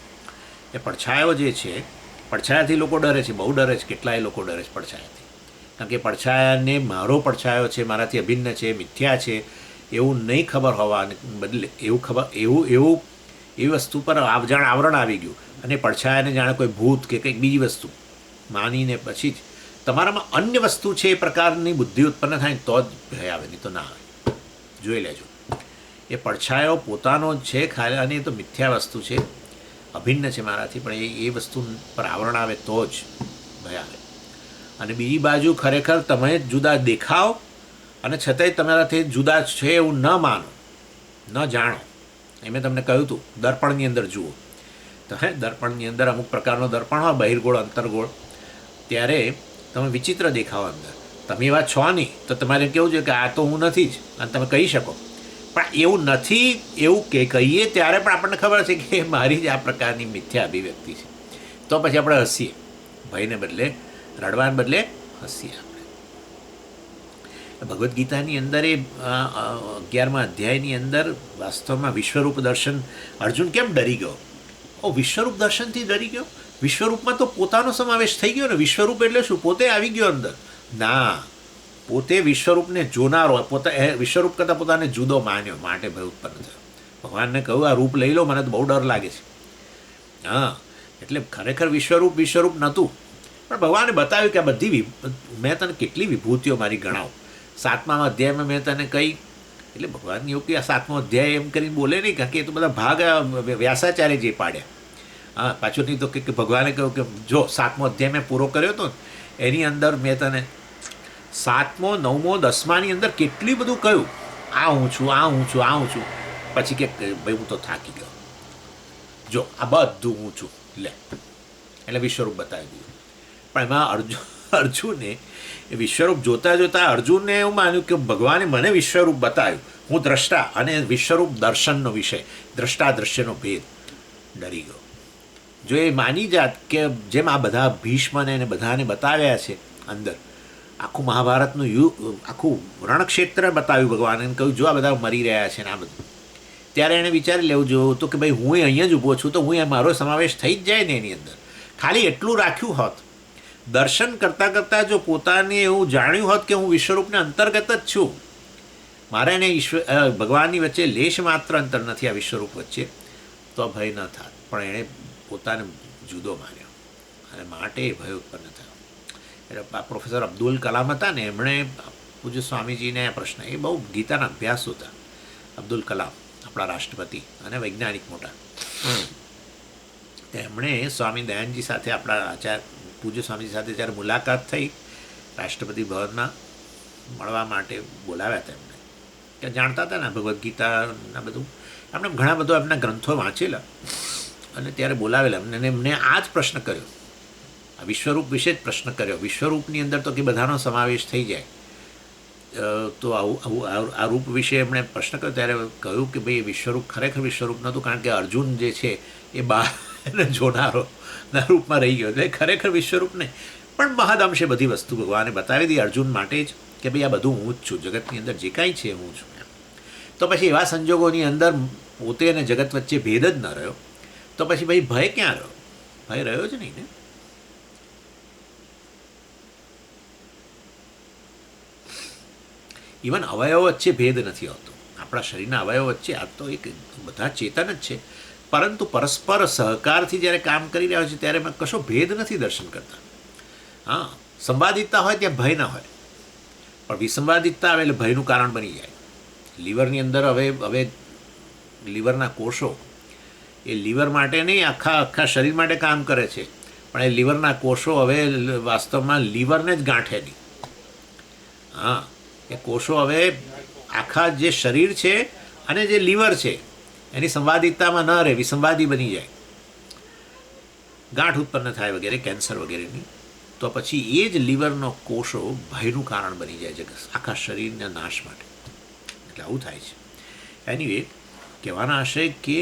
એ પડછાયો જે છે, પડછાયાથી લોકો ડરે છે, બહુ ડરે છે, કેટલાય લોકો ડરે છે પડછાયાથી. કારણ કે પડછાયાને મારો પડછાયો છે, મારાથી અભિન્ન છે, મિથ્યા છે એવું નહીં ખબર હોવાને બદલે એવી વસ્તુ પર આવરણ આવી ગયું, અને પડછાયાને જાણે કોઈ ભૂત કે કંઈક બીજી વસ્તુ માનીને પછી જ તમારામાં અન્ય વસ્તુ છે એ પ્રકારની બુદ્ધિ ઉત્પન્ન થાય તો જ ભય આવે, નહીં તો ના આવે. જોઈ લેજો, એ પડછાયો પોતાનો જ છે ખાલી, અને એ તો મિથ્યા વસ્તુ છે, અભિન્ન છે મારાથી, પણ એ વસ્તુ પર આવરણ આવે તો જ ભય આવે. અને બીજી બાજુ ખરેખર તમે જુદા દેખાવ અને છતાંય તમારાથી જુદા છે એવું ન માનો, ન જાણો. એ મેં તમને કહ્યું હતું, દર્પણની અંદર જુઓ તો દર્પણની અંદર અમુક પ્રકારનો દર્પણ હોય, બહિર્ગોળ અંતર્ગોળ, ત્યારે તમે વિચિત્ર દેખાવ અંદર, તમે એવા છો નહીં, તો તમારે કેવું છે કે આ તો હું નથી જ, અને તમે કહી શકો. પણ એવું નથી એવું કહીએ ત્યારે પણ આપણને ખબર છે કે મારી જ આ પ્રકારની મિથ્યા અભિવ્યક્તિ છે, તો પછી આપણે હસીએ, ભયને બદલે, રડવાને બદલે હસીએ આપણે. ભગવદ્ ગીતાની અંદર એ 11મા અધ્યાયની અંદર વાસ્તવમાં વિશ્વરૂપ દર્શન, અર્જુન કેમ ડરી ગયો? વિશ્વરૂપ દર્શનથી ડરી ગયો? વિશ્વરૂપમાં તો પોતાનો સમાવેશ થઈ ગયો ને. વિશ્વરૂપ એટલે શું? પોતે આવી ગયો અંદર? ના, પોતે વિશ્વરૂપને જોનારો, વિશ્વરૂપ કરતાં પોતાને જુદો માન્યો, માટે ભય ઉત્પન્ન થયો. ભગવાનને કહ્યું આ રૂપ લઈ લો, મને તો બહુ ડર લાગે છે. હા, એટલે ખરેખર વિશ્વરૂપ નહોતું, પણ ભગવાને બતાવ્યું કે આ બધી મેં તને કેટલી વિભૂતિઓ મારી ગણાવું. 7મા અધ્યાયમાં મેં તને કહી, એટલે ભગવાન એવું કે આ 7મો અધ્યાય એમ કરીને બોલે નહીં, કારણ કે એ તો બધા ભાગ વ્યાસાચાર્ય જે પાડ્યા. હા, પાછું નહીં તો કે ભગવાને કહ્યું કે જો 7મો અધ્યાય મેં પૂરો કર્યો હતો એની અંદર મેં તને 7મો 9મો 10માની અંદર કેટલી બધું કહ્યું, આ હું છું, આ હું છું, આ હું છું. પછી કે ભાઈ હું તો થાકી ગયો, જો આ બધું હું છું લે, એટલે વિશ્વરૂપ બતાવી દીધું. પણ એમાં અર્જુને વિશ્વરૂપ જોતા અર્જુનને એવું માન્યું કે ભગવાને મને વિશ્વરૂપ બતાવ્યું, હું દ્રષ્ટા, અને વિશ્વરૂપ દર્શનનો વિષય, દ્રષ્ટા દ્રશ્યનો ભેદ, ડરી ગયો. જો એ માની જાત કે જેમ આ બધા ભીષ્મને એને બધાને બતાવ્યા છે અંદર, આખું મહાભારતનું આખું રણક્ષેત્ર બતાવ્યું ભગવાને, કહ્યું જો આ બધા મરી રહ્યા છે ને આ બધું, ત્યારે એણે વિચારી લેવું જોયું હતું કે ભાઈ હું અહીંયા જ ઊભો છું, તો હું મારો સમાવેશ થઈ જ જાય ને એની અંદર. ખાલી એટલું રાખ્યું હોત, દર્શન કરતાં કરતાં જો પોતાને એવું જાણ્યું હોત કે હું વિશ્વરૂપને અંતર્ગત જ છું, મારે એને ભગવાનની વચ્ચે લેશ માત્ર અંતર નથી આ વિશ્વરૂપ વચ્ચે, તો ભય ન થાત. પણ એણે પોતાને જુદો માન્યો અને માટે ભય ઉત્પન્ન થયો. એટલે પ્રોફેસર અબ્દુલ કલામ હતા ને, એમણે પૂજ્ય સ્વામીજીને આ પ્રશ્ન, એ બહુ ગીતાના અભ્યાસ હતા. અબ્દુલ કલામ આપણા રાષ્ટ્રપતિ અને વૈજ્ઞાનિક મોટા, એમણે સ્વામી દયાનંદજી સાથે, આપણા આચાર્ય પૂજ્ય સ્વામીજી સાથે જ્યારે મુલાકાત થઈ, રાષ્ટ્રપતિ ભવનમાં મળવા માટે બોલાવ્યા હતા એમને, કે જાણતા હતા ને ભગવદ્ ગીતાના બધું, એમણે ઘણા બધો એમના ગ્રંથો વાંચેલા, અને ત્યારે બોલાવેલા એમને. એમને આ જ પ્રશ્ન કર્યો, આ વિશ્વરૂપ વિશે જ પ્રશ્ન કર્યો. વિશ્વરૂપની અંદર તો કે બધાનો સમાવેશ થઈ જાય, તો આવું આ રૂપ વિશે એમણે પ્રશ્ન કર્યો. ત્યારે કહ્યું કે ભાઈ વિશ્વરૂપ ખરેખર વિશ્વરૂપ નહોતું, કારણ કે અર્જુન જે છે એ બહાર જોનારોના રૂપમાં રહી ગયો, એટલે ખરેખર વિશ્વરૂપ નહીં. પણ મહદઅંશે બધી વસ્તુ ભગવાને બતાવી દી અર્જુન માટે જ, કે ભાઈ આ બધું હું જ છું, જગતની અંદર જે કાંઈ છે હું છું. તો પછી એવા સંજોગોની અંદર પોતે અને જગત વચ્ચે ભેદ જ ન રહ્યો, તો પછી ભાઈ ભય ક્યાં રહ્યો? ભય રહ્યો જ નહીં ને. ઇવન અવયવો વચ્ચે ભેદ નથી હોતો, આપણા શરીરના અવયવો વચ્ચે આ તો એક બધા ચેતન જ છે, પરંતુ પરસ્પર સહકારથી જ્યારે કામ કરી રહ્યા હોય છે ત્યારે એમાં કશો ભેદ નથી દર્શન કરતા. હા, સંવાદિતતા હોય ત્યાં ભય ના હોય, પણ વિસંવાદિતતા આવે એટલે ભયનું કારણ બની જાય. લીવરની અંદર હવે લીવરના કોષો એ લીવર માટે નહીં, આખા શરીર માટે કામ કરે છે, પણ એ લીવરના કોષો હવે વાસ્તવમાં લીવરને જ ગાંઠે નહીં. હા, એ કોષો હવે આખા જે શરીર છે અને જે લીવર છે એની સંવાદિતામાં ન રહે, વિસંવાદી બની જાય, ગાંઠ ઉત્પન્ન થાય વગેરે, કેન્સર વગેરેની. તો પછી એ જ લીવરનો કોષો ભયનું કારણ બની જાય છે આખા શરીરના નાશ માટે. એટલે આવું થાય છે. એનીવે, કહેવાના આશય કે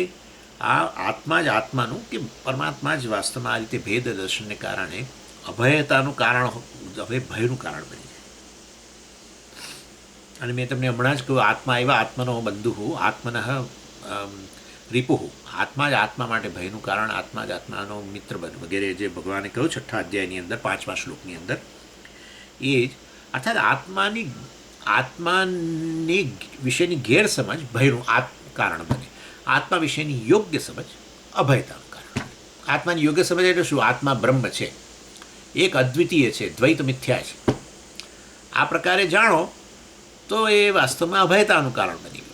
આ આત્મા જ આત્માનું, કે પરમાત્મા જ વાસ્તવમાં આ રીતે ભેદ દર્શનને કારણે અભયતાનું કારણ, હવે ભયનું કારણ બની જાય. અને મેં તમને હમણાં જ કહ્યું, આત્મા એવા આત્માનો બંધુ આત્મન રિપુઃ, આત્મા જ આત્મા માટે ભયનું કારણ, આત્મા જ આત્માનો મિત્ર વગેરે જે ભગવાને કહ્યું 6ઠ્ઠા અધ્યાયની અંદર 5મા શ્લોકની અંદર. એ જ અર્થાત આત્માની વિશેની ગેરસમજ ભયનું કારણ બને, આત્મા વિશેની યોગ્ય સમજ અભયતાનું કારણ. આત્માની યોગ્ય સમજ એટલે શું? આત્મા બ્રહ્મ છે, એક અદ્વિતીય છે, દ્વૈત મિથ્યા છે. આ પ્રકારે જાણો તો એ વાસ્તવમાં અભયતાનું કારણ બની ગયું.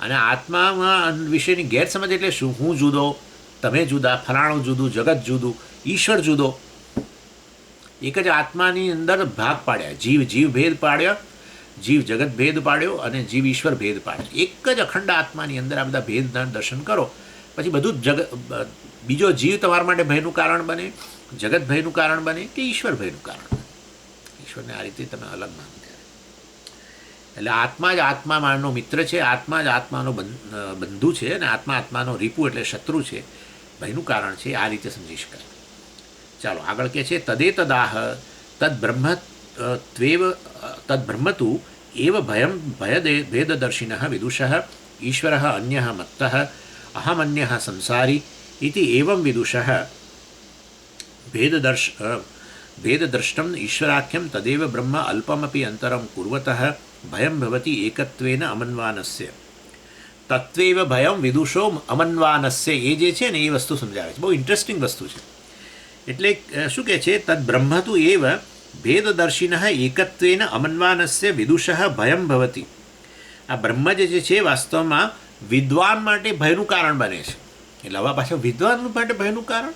અને આત્મામાં વિશેની ગેરસમજ એટલે શું? હું જુદો, તમે જુદા, ફલાણું જુદું, જગત જુદું, ઈશ્વર જુદો. એક જ આત્માની અંદર ભાગ પાડ્યા, જીવ ભેદ પાડ્યા, જીવ જગત ભેદ પાડ્યો અને જીવ ઈશ્વર ભેદ પાડ્યો. એક જ અખંડ આત્માની અંદર આ બધા ભેદના દર્શન કરો, પછી બધું જ બીજો જીવ તમારા માટે ભયનું કારણ બને, જગત ભયનું કારણ બને કે ઈશ્વર ભયનું કારણ બને. ઈશ્વરને આ રીતે તમે અલગ માનો. એટલે આત્મા જ આત્માનો મિત્ર છે, આત્મા જ આત્માનો બંધુ છે, અને આત્મા આત્માનો રીપુ એટલે શત્રુ છે, ભયનું કારણ છે. આ રીતે સમજી શકાય. ચાલો આગળ કહે છે, તદેતદાહ તદ્બ્રહ્મતુ એવ ભેદદર્શિનઃ વિદુષઃ ઈશ્વરઃ અન્યઃ મત્તઃ અહમન્યઃ સંસારી ઇતિ એવં વિદુષઃ ભેદદ્રષ્ટમ ઈશ્વરાખ્યમ તદેવ બ્રહ્મ અલ્પમપી અંતરમ કુર્વતઃ ભયમ ભવતી એકત્વેન અમન્વાનસ્ય. તત્વેવ ભયમ વિદુષો અમન્વાનસ્ય, એ જે છે ને એ વસ્તુ સમજાવે છે. બહુ ઇન્ટરેસ્ટિંગ વસ્તુ છે. એટલે શું કહે છે? તદ બ્રહ્મતુ એવ ભેદદર્શિનઃ એકત્વેન અમન્વાનસ્ય વિદુષઃ ભયમ ભવતી. આ બ્રહ્મ જે છે વાસ્તવમાં વિદ્વાન માટે ભયનું કારણ બને છે. એટલે હવે પાછા વિદ્વાન માટે ભયનું કારણ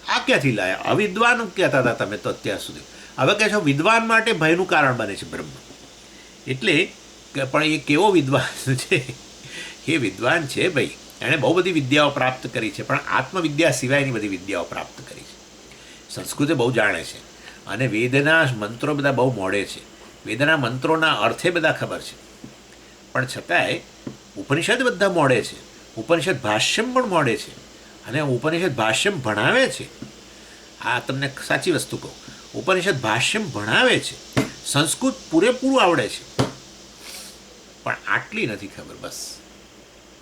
આ ક્યાંથી લાયા? અવિદ્વાન કહેતા હતા તમે તો અત્યાર સુધી, હવે કહે છો વિદ્વાન માટે ભયનું કારણ બને છે બ્રહ્મ. એટલે પણ એ કેવો વિદ્વાન છે? એ વિદ્વાન છે ભાઈ, એણે બહુ બધી વિદ્યાઓ પ્રાપ્ત કરી છે, પણ આત્મવિદ્યા સિવાયની બધી વિદ્યાઓ પ્રાપ્ત કરી છે. સંસ્કૃતે બહુ જાણે છે, અને વેદના મંત્રો બધા બહુ મોડે છે, વેદના મંત્રોના અર્થે બધા ખબર છે, પણ છતાંય ઉપનિષદ બધા મોડે છે, ઉપનિષદ ભાષ્યમ પણ મોડે છે, અને ઉપનિષદ ભાષ્યમ ભણાવે છે. આ તમને સાચી વસ્તુ કહું, ઉપનિષદ ભાષ્યમ ભણાવે છે, સંસ્કૃત પૂરેપૂરું આવડે છે, પણ આટલી નથી ખબર બસ,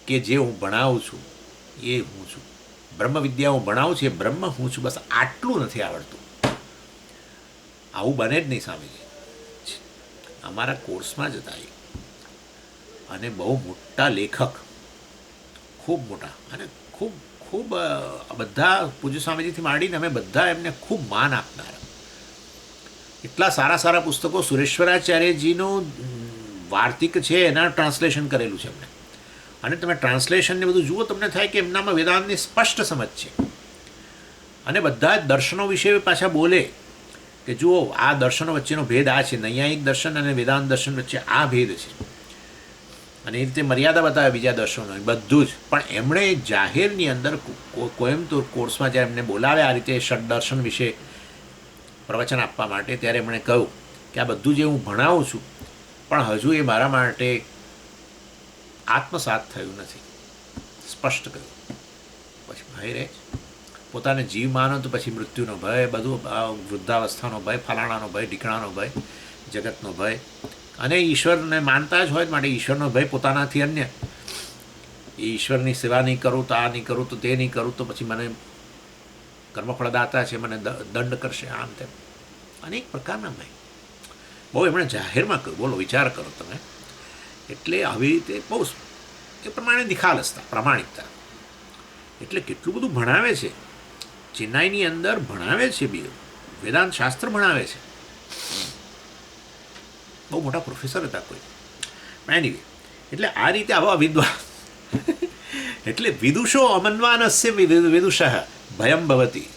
કે જે હું ભણાવું છું એ હું છું, બ્રહ્મ વિદ્યા હું ભણાવું છું એ બ્રહ્મ હું છું, બસ આટલું નથી આવડતું. આવું બને જ નહીં સ્વામીજી. અમારા કોર્સમાં જ હતા એ, અને બહુ મોટા લેખક, ખૂબ મોટા, અને ખૂબ ખૂબ બધા પૂજ્ય સ્વામીજીથી માંડીને અમે બધા એમને ખૂબ માન આપનારા. એટલા સારા સારા પુસ્તકો, સુરેશ્વરાચાર્યજીનું વાર્તિક છે એના ટ્રાન્સલેશન કરેલું છે એમને, અને તમે ટ્રાન્સલેશનને બધું જુઓ, તમને થાય કે એમનામાં વેદાંતની સ્પષ્ટ સમજ છે. અને બધા જ દર્શનો વિશે પાછા બોલે કે જુઓ આ દર્શનો વચ્ચેનો ભેદ આ છે, નૈયાયિક દર્શન અને વેદાંત દર્શન વચ્ચે આ ભેદ છે, અને એ રીતે મર્યાદા બતાવે બીજા દર્શનો બધું જ. પણ એમણે જાહેરની અંદર કોયમ્બતુર કોર્સમાં જ્યારે એમને બોલાવે આ રીતે ષડ દર્શન વિશે પ્રવચન આપવા માટે, ત્યારે એમણે કહ્યું કે આ બધું જે હું ભણાવું છું પણ હજુ એ મારા માટે આત્મસાત થયું નથી, સ્પષ્ટ કહ્યું. પછી ભય રહે, પોતાને જીવ માનો તો પછી મૃત્યુનો ભય, બધું વૃદ્ધાવસ્થાનો ભય, ફલાણાનો ભય, ઢીકણાનો ભય, જગતનો ભય, અને ઈશ્વરને માનતા જ હોય માટે ઈશ્વરનો ભય પોતાનાથી અન્ય. એ ઈશ્વરની સેવા નહીં કરું તો આ નહીં કરું તો તે નહીં કરું તો પછી મને કર્મફળદાતા છે, મને દંડ કરશે, આમ તેમ અનેક પ્રકારના ભય બહુ એમણે જાહેરમાં કહ્યું. બોલો, વિચાર કરો તમે. એટલે આવી રીતે બહુ એ પ્રમાણે નિખાલસતા, પ્રામાણિકતા. એટલે કેટલું બધું ભણાવે છે, ચેન્નાઈની અંદર ભણાવે છે, વેદાંત શાસ્ત્ર ભણાવે છે, બહુ મોટા પ્રોફેસર હતા કોઈ. એનીવે, એટલે આ રીતે આવા વિદ્વાન એટલે વિદુષો અમન્વાનસ્ય વિદુષ ભયમ ભવતી.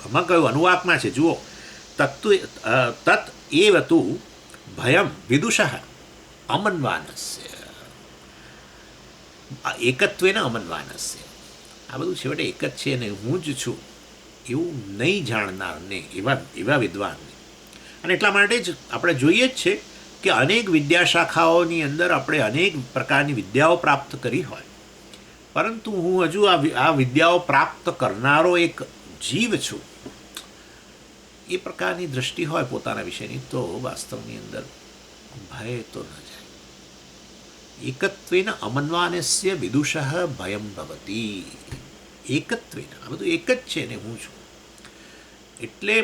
આમાં કયું અનુવાકમાં છે જુઓ, તત એવ તુ ભયમ વિદુષ અમન્વાનસ્ય, એકત્વેન અમન્વાનસ્ય. આ બધું છેવટે એક જ છે અને હું જ છું એવું નહીં જાણનારને, એવા વિદ્વાનને. અને એટલા માટે જ આપણે જોઈએ જ છે કે અનેક વિદ્યાશાખાઓની અંદર આપણે અનેક પ્રકારની વિદ્યાઓ પ્રાપ્ત કરી હોય, પરંતુ હું હજુ આ વિદ્યાઓ પ્રાપ્ત કરનારો એક જીવ છું એ પ્રકારની દૃષ્ટિ હોય પોતાના વિશેની, તો વાસ્તવની અંદર ભય તો ન જાય. એકત્વેન અમન્વાનસ્ય વિદુષ ભયમ ભવતી. એકત્વેન, આ બધું એક જ છે ને હું છું. એટલે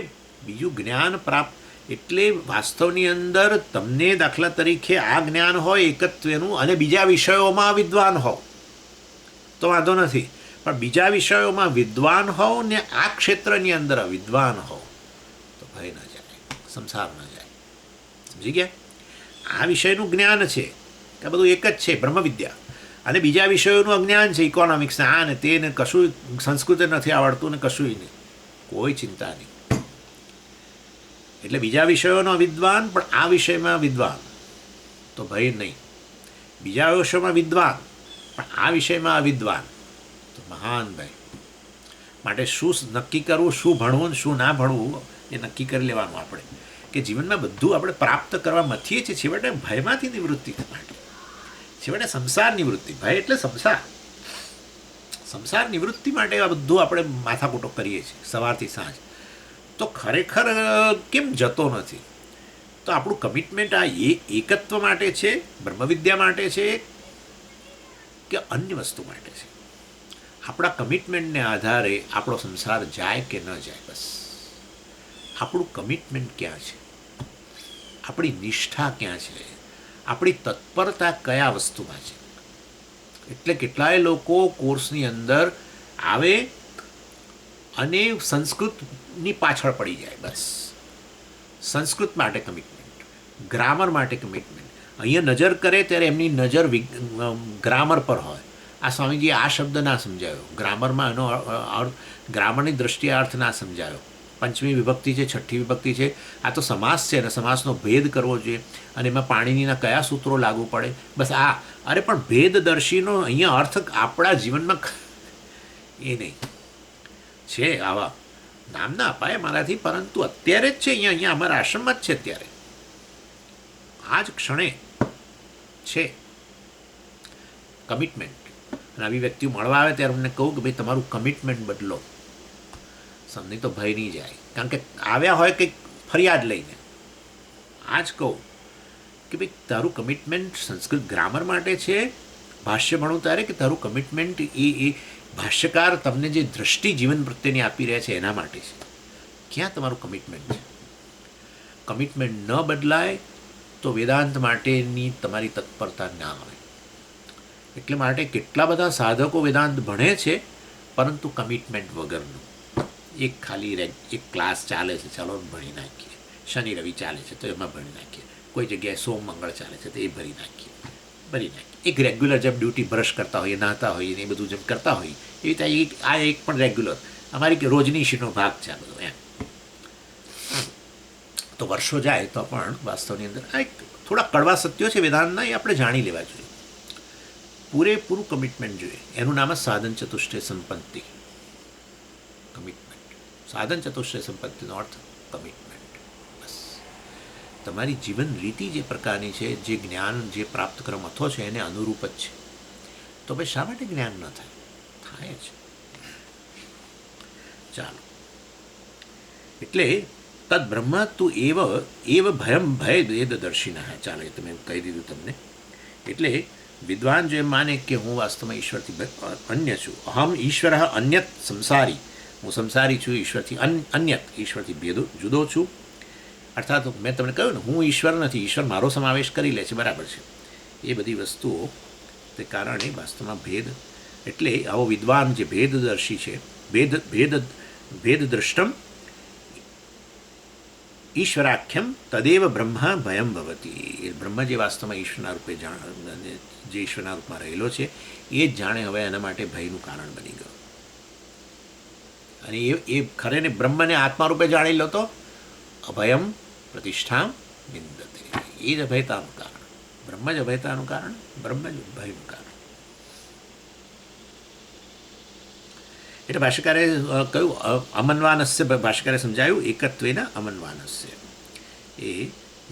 બીજું જ્ઞાન પ્રાપ્ત, એટલે વાસ્તવની અંદર તમને દાખલા તરીકે આ જ્ઞાન હોય એકત્વનું અને બીજા વિષયોમાં વિદ્વાન હોવ તો વાંધો નથી, પણ બીજા વિષયોમાં વિદ્વાન હોવ ને આ ક્ષેત્રની અંદર વિદ્વાન હોવ તો ભય ન જાય, સંસાર ન જાય. સમજી ગયા? આ વિષયનું જ્ઞાન છે કે બધું એક જ છે બ્રહ્મ વિદ્યા, અને બીજા વિષયોનું અજ્ઞાન છે, ઇકોનોમિક્સ ને આ ને તે ને, કશું સંસ્કૃત નથી આવડતું ને કશું નહીં, કોઈ ચિંતા નહીં. એટલે બીજા વિષયોનો વિદ્વાન પણ આ વિષયમાં વિદ્વાન તો ભય નહીં. બીજા વિષયોમાં વિદ્વાન પણ આ વિષયમાં અવિદ્વાન તો મહાન ભય. માટે શું નક્કી કરવું, શું ભણવું ને શું ના ભણવું એ નક્કી કરી લેવાનું આપણે, કે જીવનમાં બધું આપણે પ્રાપ્ત કરવા મથીએ છીએ છેવટે ભયમાંથી નિવૃત્તિ માટે, છેવટે સંસાર નિવૃત્તિ. ભય એટલે સંસાર નિવૃત્તિ માટે આ બધું આપણે માથાકૂટો કરીએ છીએ સવારથી સાંજ. તો ખરેખર કેમ જતો નથી? તો આપણું કમિટમેન્ટ આ એકત્વ માટે છે, બ્રહ્મવિદ્યા માટે છે કે અન્ય વસ્તુ માટે છે? આપણા કમિટમેન્ટને આધારે આપણો સંસાર જાય કે ન જાય, બસ આપણું કમિટમેન્ટ ક્યાં છે, આપણી નિષ્ઠા ક્યાં છે, આપણી તત્પરતા કયા વસ્તુમાં છે. એટલે કેટલાય લોકો કોર્સની અંદર આવે અને સંસ્કૃતની પાછળ પડી જાય, બસ સંસ્કૃત માટે કમિટમેન્ટ, ગ્રામર માટે કમિટમેન્ટ. અહીંયા નજર કરે ત્યારે એમની નજર ગ્રામર પર હોય. આ સ્વામીજીએ આ શબ્દ ના સમજાયો, ગ્રામરમાં એનો અર્થ, ગ્રામરની દ્રષ્ટિએ અર્થ ના સમજાયો. પંચમી વિભક્તિ છે, છઠ્ઠી વિભક્તિ છે, આ તો સમાસ છે અને સમાસનો ભેદ કરવો જોઈએ અને એમાં પાણીનીના કયા સૂત્રો લાગુ પડે, બસ આ. અરે પણ ભેદદર્શીનો અહીંયા અર્થ આપણા જીવનમાં એ નહીં છે. આવા નામ ના અપાય મારાથી, પરંતુ અત્યારે જ છે, અહીંયા અમારા આશ્રમમાં જ છે અત્યારે, આ જ ક્ષણે છે કમિટમેન્ટ. અને આવી વ્યક્તિઓ મળવા આવે ત્યારે અમને કહું કે ભાઈ તમારું કમિટમેન્ટ બદલો, સમની તો ભય નહીં જાય. કારણ કે આવ્યા હોય કંઈક ફરિયાદ લઈને, આ જ કહું કે ભાઈ તારું કમિટમેન્ટ સંસ્કૃત ગ્રામર માટે છે, ભાષ્ય ભણું ત્યારે, કે તારું કમિટમેન્ટ એ ભાષ્યકાર તમને જે દૃષ્ટિ જીવન પ્રત્યેની આપી રહ્યા છે એના માટે છે? ક્યાં તમારું કમિટમેન્ટ છે? કમિટમેન્ટ ન બદલાય તો વેદાંત માટેની તમારી તત્પરતા ના આવે. એટલે માટે કેટલા બધા સાધકો વેદાંત ભણે છે પરંતુ કમિટમેન્ટ વગરનું. એક ખાલી એક ક્લાસ ચાલે છે, ચાલો ભણી નાખીએ, શનિ રવિ ચાલે છે તો એમાં ભણી નાખીએ, કોઈ જગ્યાએ સોમ મંગળ ચાલે છે તો એ ભરી નાખીએ. એક રેગ્યુલર જેમ ડ્યુટી બ્રશ કરતા હોઈએ, નહાતા હોઈએ ને એ બધું જેમ કરતા હોઈએ એવી રીતે આ એક પણ રેગ્યુલર અમારી રોજની શીનો ભાગ છે આ બધો એમ. તો વર્ષો જાય તો પણ વાસ્તવની અંદર આ એક થોડા કડવા સત્યો છે વેદાંતના, એ આપણે જાણી લેવા જોઈએ. પૂરેપૂરું કમિટમેન્ટ જોઈએ. એનું નામ જ સાધન ચતુષ્ટય સંપત્તિ. કમિટમેન્ટ, સાધન ચતુષ્ટય સંપત્તિનો અર્થ કમિટમેન્ટ. બસ તમારી જીવન રીતિ જે પ્રકારની છે, જે જ્ઞાન જે પ્રાપ્ત કરવા મથો છે એને અનુરૂપ જ છે. તો ભાઈ શા માટે જ્ઞાન ન થાય? થાય જ. ચાલો, એટલે તદ બ્રહ્મ તું એવ ભયમ ભય વેદદર્શિના. ચાલો, એ તમે કહી દીધું તમને. એટલે વિદ્વાન જો એમ માને કે હું વાસ્તવમાં ઈશ્વરથી અન્ય છું, અહમ ઈશ્વર અન્યત સંસારી, હું સંસારી છું, ઈશ્વરથી અન્યત, ઈશ્વરથી જુદો છું. અર્થાત મેં તમને કહ્યું ને, હું ઈશ્વર નથી, ઈશ્વર મારો સમાવેશ કરી લે છે, બરાબર છે. એ બધી વસ્તુઓ તે કારણે વાસ્તવમાં ભેદ. એટલે આવો વિદ્વાન જે ભેદદર્શી છે, ભેદદ્રષ્ટમ ઈશ્વરાખ્યમ તદેવ બ્રહ્મ ભયમ ભવતી. બ્રહ્મ જે વાસ્તવમાં ઈશ્વરના રૂપે જે ઈશ્વરના રૂપમાં રહેલો છે એ જ જાણે હવે એના માટે ભયનું કારણ બની ગયો. અને એ ખરેને બ્રહ્મને આત્મા રૂપે જાણી લો તો અભયમ પ્રતિષ્ઠામ વિંદતે. એ જ અભયતાનું કારણ. બ્રહ્મ જ અભયતાનું કારણ, બ્રહ્મ જ ભયનું કારણ. એટલે ભાષ્યકારે કહ્યું અમનવાનસ્ય, ભાષ્યકારે સમજાયું એકત્વેના અમનવાનસ્ય. એ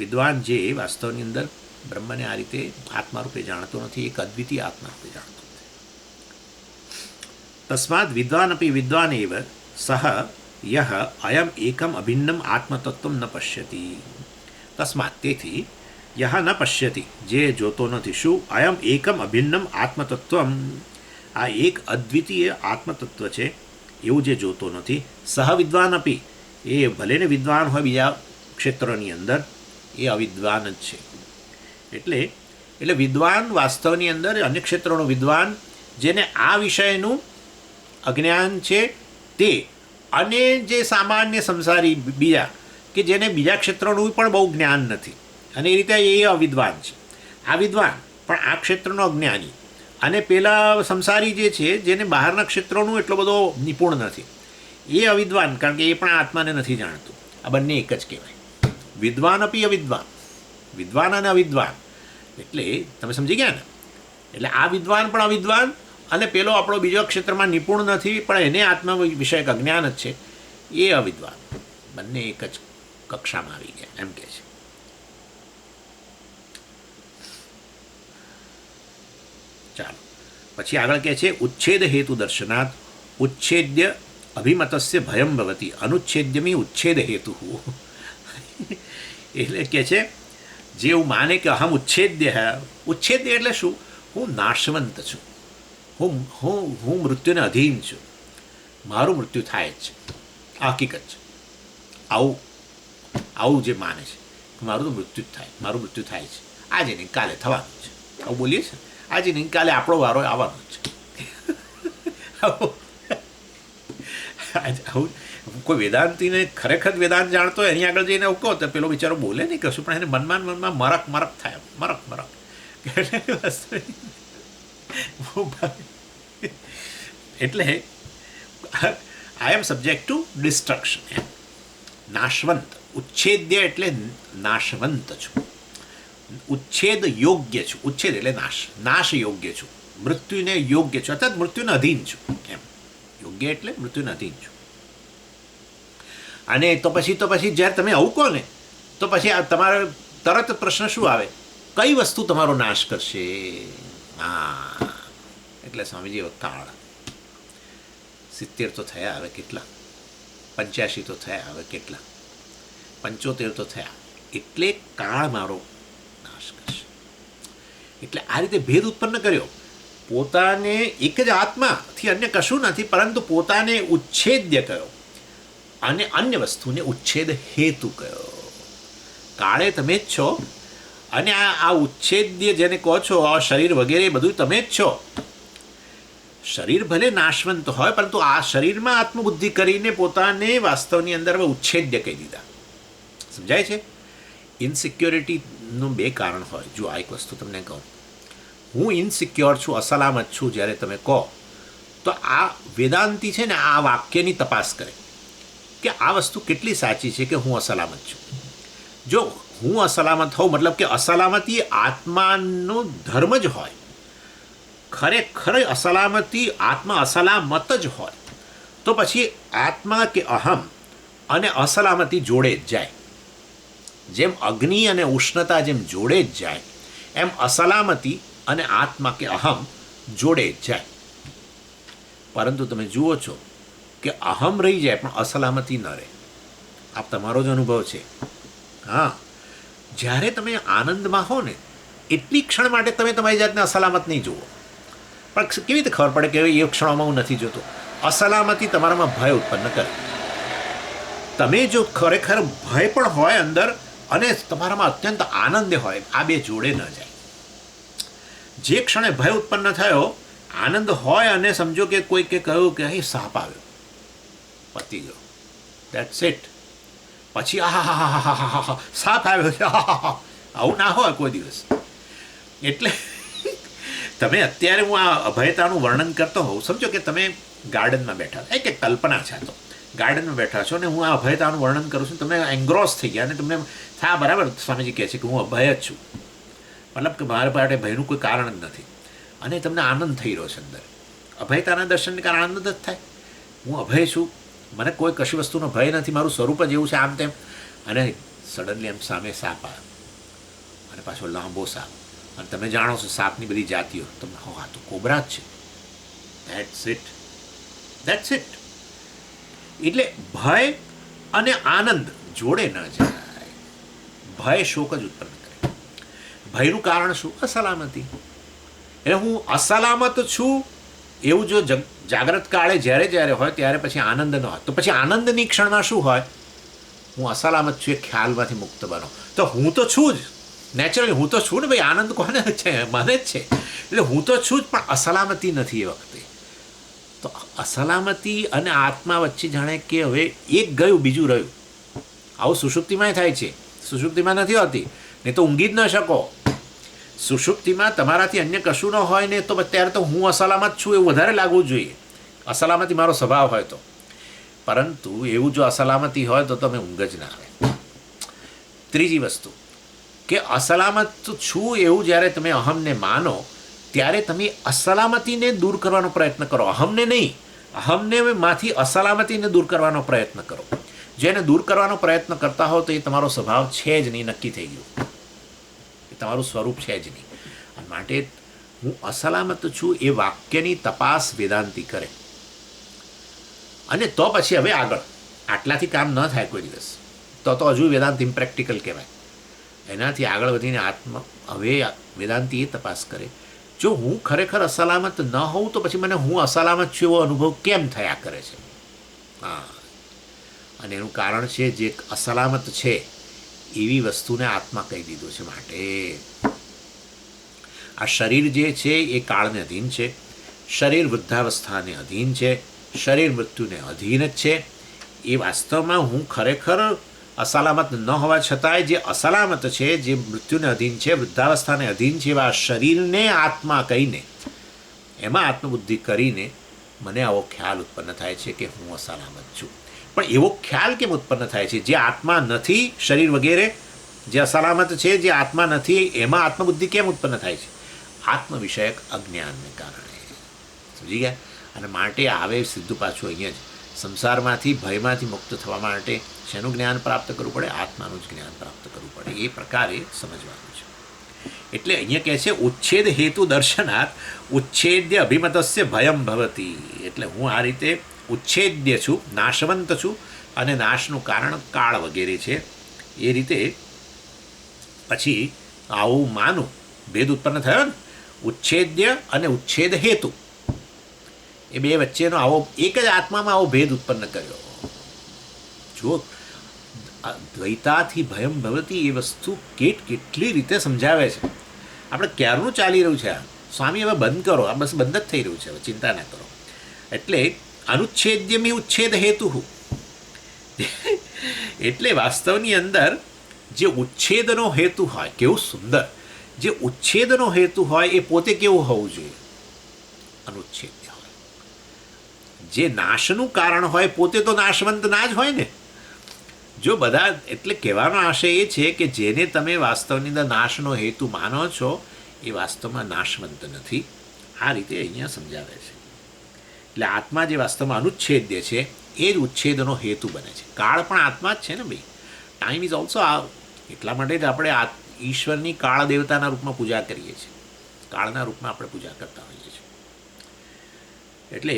વિદ્વાન જે વાસ્તવની અંદર બ્રહ્મને આ રીતે આત્મા રૂપે જાણતો નથી, એક અદ્વિતીય આત્મા રૂપે જાણતો નથી. તસ્માદ વિદ્વાન અપી વિદ્વાન એવ સહ યહ અયમ એકમ અભિન્નમ આત્મતત્વમ ન પશ્યતિ. તસ્માત તેથી યહ ન પશ્યતિ, જે જોતો નથી. શું? અયમ એકમ અભિન્નમ આત્મતત્વમ, આ એક અદ્વિતીય આત્મતત્વ છે એવું જે જોતો નથી. સહ વિદ્વાન અપી, એ ભલે ને વિદ્વાન હોય બીજા ક્ષેત્રોની અંદર, એ અવિદ્વાન જ છે. એટલે વિદ્વાન વાસ્તવની અંદર અન્ય ક્ષેત્રોનો વિદ્વાન, જેને આ વિષયનું અજ્ઞાન છે તે, અને જે સામાન્ય સંસારી બીજા કે જેને બીજા ક્ષેત્રોનું પણ બહુ જ્ઞાન નથી, અને એ રીતે એ અવિદ્વાન છે. આ વિદ્વાન પણ આ ક્ષેત્રનો અજ્ઞાની, અને પેલા સંસારી જે છે જેને બહારના ક્ષેત્રોનું એટલો બધો નિપુણ નથી, એ અવિદ્વાન, કારણ કે એ પણ આત્માને નથી જાણતું. આ બંને એક જ કહેવાય. વિદ્વાન અપી અવિદ્વાન, વિદ્વાન અને અવિદ્વાન. એટલે તમે સમજી ગયા ને? એટલે આ વિદ્વાન પણ અવિદ્વાન, અને પેલો આપણો બીજો ક્ષેત્રમાં નિપુણ નથી પણ એને આત્મા વિષયક અજ્ઞાન જ છે, એ અવિદ્વાન. બંને એક જ કક્ષામાં આવી ગયા એમ કે છે. ચાલો પછી આગળ કહે છે ઉચ્છેદ હેતુ દર્શનાત ઉચ્છેદ્ય અભિમતસ્ય ભયમ ભવતી અનુચ્છેદ્યમી ઉચ્છેદ હેતુ. એટલે કે છે જે એવું માને કે અહમ ઉચ્છેદ્ય, ઉચ્છેદ્ય એટલે શું? હું નાશવંત છું, હું મૃત્યુને અધીન છું, મારું મૃત્યુ થાય જ છે, આ હકીકત છે. આવું જે માને છે મારું તો મૃત્યુ જ થાય, મારું મૃત્યુ થાય છે, આજે નહીં કાલે થવાનું છે, આવું બોલીએ છીએ. આજે નહીં કાલે આપણો વારો આવવાનો જ છે. આવું કોઈ વેદાંતિને ખરેખર વેદાંત જાણતો હોય એની આગળ જઈને આવું કહો તો પેલો બિચારો બોલે નહીં કશું, પણ એને મનમાં મરક થાય, મરક. એટલે આઈ એમ સબ્જેક્ટ ટુ ડિસ્ટ્રક્શન. નાશવંત, ઉચ્છેદ્ય એટલે નાશવંત છું, ઉચ્છેદ યોગ્ય છું. ઉચ્છેદ એટલે નાશ યોગ્ય છું, મૃત્યુને યોગ્ય છું, અર્થાત મૃત્યુને અધીન છું એમ. યોગ્ય એટલે મૃત્યુને અધીન છું. અને તો પછી જ્યારે તમે આવું કહો ને તો પછી આ તમારો તરત પ્રશ્ન શું આવે? કઈ વસ્તુ તમારો નાશ કરશે? હા, એટલે સ્વામીજી કાળ 70 તો થયા, હવે કેટલા 85 તો થયા, હવે કેટલા 75 તો થયા. એટલે કાળ મારો નાશ કરશે. એટલે આ રીતે ભેદ ઉત્પન્ન કર્યો. પોતાને એક જ આત્માથી અન્ય કશું નથી, પરંતુ પોતાને ઉચ્છેદ્ય કયો અને અન્ય વસ્તુને ઉચ્છેદ હેતુ કયો. કાળે તમે જ છો, અને આ ઉચ્છેદ્ય જેને કહો છો, આ શરીર વગેરે બધું તમે જ છો. શરીર ભલે નાશવંત હોય, પરંતુ આ શરીરમાં આત્મબુદ્ધિ કરીને પોતાને વાસ્તવની અંદર ઉચ્છેદ્ય કહી દીધા. સમજાય છે? ઇનસિક્યોરિટીનું 2 કારણ હોય. જો આ એક વસ્તુ તમને કહું, હું ઇનસિક્યોર છું, અસલામત છું, જ્યારે તમે કહો તો આ વેદાંતિ છે ને આ વાક્યની તપાસ કરે કે આ વસ્તુ કેટલી સાચી છે કે હું અસલામત છું. જો હું અસલામત હોઉં, મતલબ કે અસલામતી આત્માનો ધર્મ જ હોય, ખરેખર અસલામતી આત્મા અસલામત જ હોય, તો પછી આત્મા કે અહમ અને અસલામતી જોડે જ જાય. જેમ અગ્નિ અને ઉષ્ણતા જેમ જોડે જ જાય, એમ અસલામતી અને આત્મા કે અહમ જોડે જ જાય. પરંતુ તમે જુઓ છો કે અહમ રહી જાય પણ અસલામતી ન રહે. આ તમારો જ અનુભવ છે. હા, જ્યારે તમે આનંદમાં હો ને એટલી ક્ષણ માટે તમે તમારી જાતને અસલામત નહીં જુઓ, પણ કેવી રીતે ખબર પડે કે એ ક્ષણોમાં હું નથી જોતો? અસલામતી તમારામાં ભય ઉત્પન્ન કરે. તમે જો ખરેખર ભય પણ હોય અંદર અને તમારામાં અત્યંત આનંદ હોય, આ 2 જોડે ન જાય. જે ક્ષણે ભય ઉત્પન્ન થયો, આનંદ હોય અને સમજો કે કોઈ કે કહ્યું કે અહીં સાપ આવ્યો, પતી ગયો, દેટ્સ ઇટ. પછી સાપ આવ્યો છે, આવું ના હોય કોઈ દિવસ. એટલે તમે અત્યારે હું આ અભયતાનું વર્ણન કરતો હોઉં, સમજો કે તમે ગાર્ડનમાં બેઠા છો, કે કલ્પના છે તો ગાર્ડનમાં બેઠા છો ને હું આ અભયતાનું વર્ણન કરું છું, તમે એન્ગ્રોસ થઈ ગયા અને તમને હા બરાબર સ્વામીજી કહે છે કે હું અભય જ છું, મતલબ કે મારા માટે ભયનું કોઈ કારણ જ નથી, અને તમને આનંદ થઈ રહ્યો છે અંદર. અભયતાના દર્શનને કારણે આનંદ જ થાય. હું અભય છું, મને કોઈ કશી વસ્તુનો ભય નથી, મારું સ્વરૂપ જ એવું છે આમ તેમ. અને સડનલી એમ સામે સાપ આવે અને પાછો લાંબો સાપ, અને તમે જાણો છો સાપની બધી જાતિઓ, તમે હા તો કોબરા જ છે. That's it. એટલે ભય અને આનંદ જોડે ન જાય. ભય શોક જ ઉત્પન્ન કરે. ભયનું કારણ શું? અસલામતી. એટલે હું અસલામત છું એવું જો જાગ્રત કાળે જ્યારે જ્યારે હોય ત્યારે પછી આનંદ ન હોય, તો પછી આનંદની ક્ષણમાં શું હોય? હું અસલામત છું એ ખ્યાલમાંથી મુક્ત બનો. તો હું તો છું જ, નેચરલી હું તો છું ને ભાઈ, આનંદ કોને છે? મને જ છે. એટલે હું તો છું જ, પણ અસલામતી નથી એ વખતે. તો અસલામતી અને આત્મા વચ્ચે જાણે કે હવે એક ગયું બીજું રહ્યું. આવું સુષુપ્તિમાં થાય છે, સુષુપ્તિમાં નથી હોતી, નહીં તો ઊંઘી જ ન શકો. સુષુપ્તિમાં તમારાથી અન્ય કશું ન હોય ને તો ત્યારે તો હું અસલામત છું એવું વધારે લાગવું જોઈએ, અસલામતી મારો સ્વભાવ હોય તો. પરંતુ એવું જો અસલામતી હોય તો તમે ઊંઘ જ ના આવે. ત્રીજી વસ્તુ કે અસલામત છું એવું જ્યારે તમે અહમને માનો ત્યારે તમે અસલામતીને દૂર કરવાનો પ્રયત્ન કરો, અહમને નહીં. અહમને માંથી અસલામતીને દૂર કરવાનો પ્રયત્ન કરો. જેને દૂર કરવાનો પ્રયત્ન કરતા હો તો એ તમારો સ્વભાવ છે જ નહીં, નક્કી થઈ ગયું, એ તમારું સ્વરૂપ છે જ નહીં. અને માટે હું અસલામત છું એ વાક્યની તપાસ વેદાંતી કરે. અને તો પછી હવે આગળ આટલાથી કામ ન થાય કોઈ દિવસ, તો હજુ વેદાંત ઇમ્પ્રેક્ટિકલ કહેવાય. એનાથી આગળ વધીને હવે વેદાંતિ એ તપાસ કરે, જો હું ખરેખર અસલામત ન હોઉં તો પછી મને હું અસલામત છું એવો અનુભવ કેમ થયા કરે છે? હા, અને એનું કારણ છે જે અસલામત છે એવી વસ્તુને આત્મા કહી દીધું છે. માટે આ શરીર જે છે એ કાળને અધીન છે, શરીર વૃદ્ધાવસ્થાને અધીન છે, શરીર મૃત્યુને અધીન જ છે. એ વાસ્તવમાં હું ખરેખર અસલામત ન હોવા છતાંય જે અસલામત છે, જે મૃત્યુને અધીન છે, વૃદ્ધાવસ્થાને અધીન છે, એવા શરીરને આત્મા કહીને એમાં આત્મબુદ્ધિ કરીને મને આવો ખ્યાલ ઉત્પન્ન થાય છે કે હું અસલામત છું. પણ એવો ખ્યાલ કેમ ઉત્પન્ન થાય છે? જે આત્મા નથી, શરીર વગેરે જે અસલામત છે, જે આત્મા નથી, એમાં આત્મબુદ્ધિ કેમ ઉત્પન્ન થાય છે? આત્મ વિષયક અજ્ઞાનને કારણે. સમજી ગયા? અને માટે આવે સીધું પાછું અહીંયા જ સંસારમાંથી ભયમાંથી મુક્ત થવા માટે શેનું જ્ઞાન પ્રાપ્ત કરવું પડે? આત્માનું જ જ્ઞાન પ્રાપ્ત કરવું પડે. એ પ્રકારે સમજવાનું છે. એટલે અહીંયા કહે છે ઉચ્છેદ હેતુ દર્શનાર્થ ઉચ્છેદ્ય અભિમતસ્ય ભયમ ભવતી. એટલે હું આ રીતે ઉચ્છેદ્ય છું, નાશવંત છું, અને નાશનું કારણ કાળ વગેરે છે. એ રીતે પછી આવું માનું, ભેદ ઉત્પન્ન થયો ને, ઉચ્છેદ્ય અને ઉચ્છેદ હેતુ, એ બે વચ્ચેનો આવો એક જ આત્મામાં આવો ભેદ ઉત્પન્ન કર્યો. જો દ્વૈતાથી ભયમ ભવતી એ વસ્તુ કેટલી રીતે સમજાવે છે. આપણે ક્યારનું ચાલી રહ્યું છે આ? સ્વામી હવે બંધ કરો, આ બસ બંધ જ થઈ રહ્યું છે, હવે ચિંતા ના કરો. એટલે અનુચ્છેદ્યમી ઉચ્છેદ હેતુ. એટલે વાસ્તવની અંદર જે ઉચ્છેદનો હેતુ હોય, કેવું સુંદર, જે ઉચ્છેદનો હેતુ હોય એ પોતે કેવું હોવું જોઈએ? અનુચ્છેદ્ય હોય. જે નાશનું કારણ હોય પોતે તો નાશવંત ના જ હોય ને. જો બધા, એટલે કહેવાનો આશય એ છે કે જેને તમે વાસ્તવની અંદર નાશનો હેતુ માનો છો એ વાસ્તવમાં નાશવંત નથી. આ રીતે અહીંયા સમજાવે છે. એટલે આત્મા જે વાસ્તવમાં અનુચ્છેદ્ય છે એ જ ઉચ્છેદનો હેતુ બને છે. કાળ પણ આત્મા જ છે ને ભાઈ. ટાઈમ ઇઝ ઓલ્સો આ. એટલા માટે જ આપણે ઈશ્વરની કાળ દેવતાના રૂપમાં પૂજા કરીએ છીએ, કાળના રૂપમાં આપણે પૂજા કરતા હોઈએ છીએ. એટલે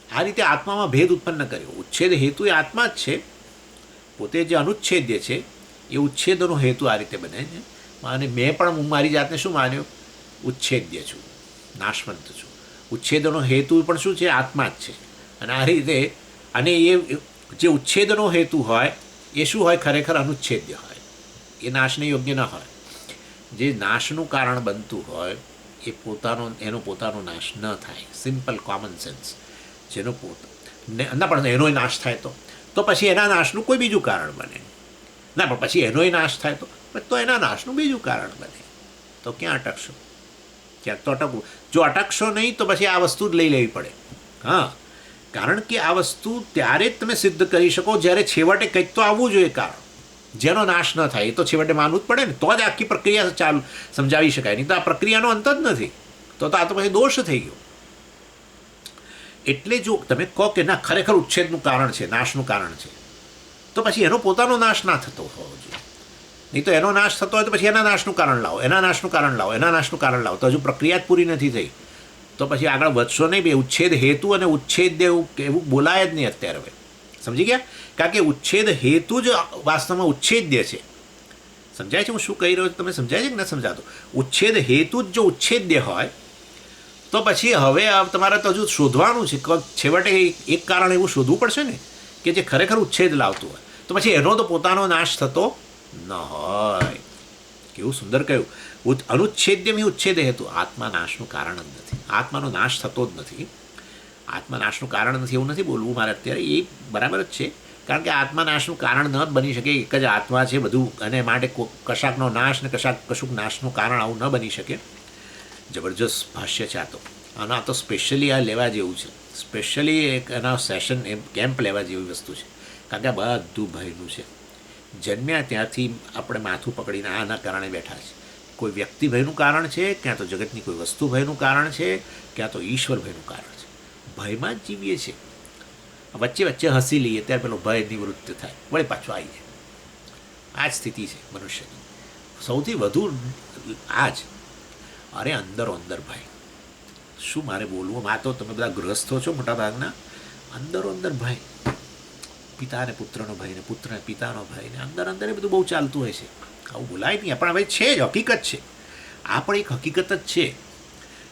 આ રીતે આત્મામાં ભેદ ઉત્પન્ન કર્યો. ઉચ્છેદ હેતુ એ આત્મા જ છે, પોતે જે અનુચ્છેદ્ય છે એ ઉચ્છેદનો હેતુ આ રીતે બને છે. અને મેં પણ મારી જાતને શું માન્યો? ઉચ્છેદ્ય છું, નાશવંત છું. ઉચ્છેદનો હેતુ પણ શું છે? આત્મા જ છે. અને આ રીતે, અને એ જે ઉચ્છેદનો હેતુ હોય એ શું હોય? ખરેખર અનુચ્છેદ્ય હોય, એ નાશને યોગ્ય ન હોય. જે નાશનું કારણ બનતું હોય એ એનો પોતાનો નાશ ન થાય. Simple common sense. જેનો ના પણ એનોય નાશ થાય તો પછી એના નાશનું કોઈ બીજું કારણ બને. ના પણ પછી એનોય નાશ થાય તો તો એના નાશનું બીજું કારણ બને. તો ક્યાં અટકશો? ક્યાંક તો અટકવું. જો અટકશો નહીં તો પછી આ વસ્તુ જ લઈ લેવી પડે. હા, કારણ કે આ વસ્તુ ત્યારે જ તમે સિદ્ધ કરી શકો જ્યારે છેવટે કંઈક તો આવવું જોઈએ કારણ, જેનો નાશ ન થાય. એ તો છેવટે માનવું જ પડે ને, તો જ આખી પ્રક્રિયા ચાલુ સમજાવી શકાય. નહીં તો આ પ્રક્રિયાનો અંત જ નથી. તો આ તો પછી દોષ થઈ ગયો. એટલે જો તમે કહો કે ના ખરેખર ઉચ્છેદનું કારણ છે, નાશનું કારણ છે, તો પછી એનો પોતાનો નાશ ના થતો હોવો જોઈએ. નહીં તો એનો નાશ થતો હોય તો પછી એના નાશનું કારણ લાવો, એના નાશનું કારણ લાવો, એના નાશનું કારણ લાવો. તો હજુ પ્રક્રિયા જ પૂરી નથી થઈ. તો પછી આગળ વધશો નહીં. બે ઉચ્છેદ હેતુ અને ઉચ્છેદ એવું બોલાય જ નહીં અત્યારે. હવે સમજી ગયા? કારણ કે ઉચ્છેદ હેતુ જ વાસ્તવમાં ઉચ્છેદ્ય છે. સમજાય છે હું શું કહી રહ્યો છું? તમને સમજાય છે કે ન સમજાતો? ઉચ્છેદ હેતુ જ જો ઉચ્છેદ્ય હોય તો પછી હવે તમારે તો હજુ શોધવાનું છે. છેવટે એક કારણ એવું શોધવું પડશે ને કે જે ખરેખર ઉચ્છેદ લાવતું હોય. તો પછી એનો તો પોતાનો નાશ થતો ન હોય. કેવું સુંદર કહ્યું, અનુચ્છેદ્યમ ઉચ્છેદ હેતુ. આત્મા નાશનું કારણ જ નથી. આત્માનો નાશ થતો જ નથી. આત્મા નાશનું કારણ નથી એવું નથી બોલવું મારે અત્યારે. એ બરાબર જ છે, કારણ કે આત્મા નાશનું કારણ ન બની શકે. એક જ આત્મા છે બધું, અને માટે કશાકનો નાશ ને કશુંક નાશનું કારણ આવું ન બની શકે. જબરજસ્ત ભાષ્ય છે આ તો. અને આ તો સ્પેશિયલી આ લેવા જેવું છે. સ્પેશિયલી એક એના સેશન કેમ્પ લેવા જેવી વસ્તુ છે. કારણ કે આ બધું ભયનું છે. જન્મ્યા ત્યાંથી આપણે માથું પકડીને આના કારણે બેઠા છે. કોઈ વ્યક્તિ ભયનું કારણ છે, ક્યાં તો જગતની કોઈ વસ્તુ ભયનું કારણ છે, ક્યાં તો ઈશ્વર ભયનું કારણ છે. ભયમાં જ જીવીએ છીએ. વચ્ચે વચ્ચે હસી લઈએ ત્યારે પેલો ભય નિવૃત્ત થાય, વળી પાછું આવી જાય. આ જ સ્થિતિ છે મનુષ્યની. સૌથી વધુ આ જ. અરે અંદરો અંદર ભય. શું મારે બોલવું? આ તો તમે બધા ગૃહસ્થો છો મોટાભાગના. અંદરો અંદર ભય. પિતાને પુત્રનો ભય ને પુત્રને પિતાનો ભય ને અંદર અંદર એ બધું બહુ ચાલતું હોય છે. આવું બોલાય નહીં, પણ હવે છે જ, હકીકત છે. આ પણ એક હકીકત જ છે.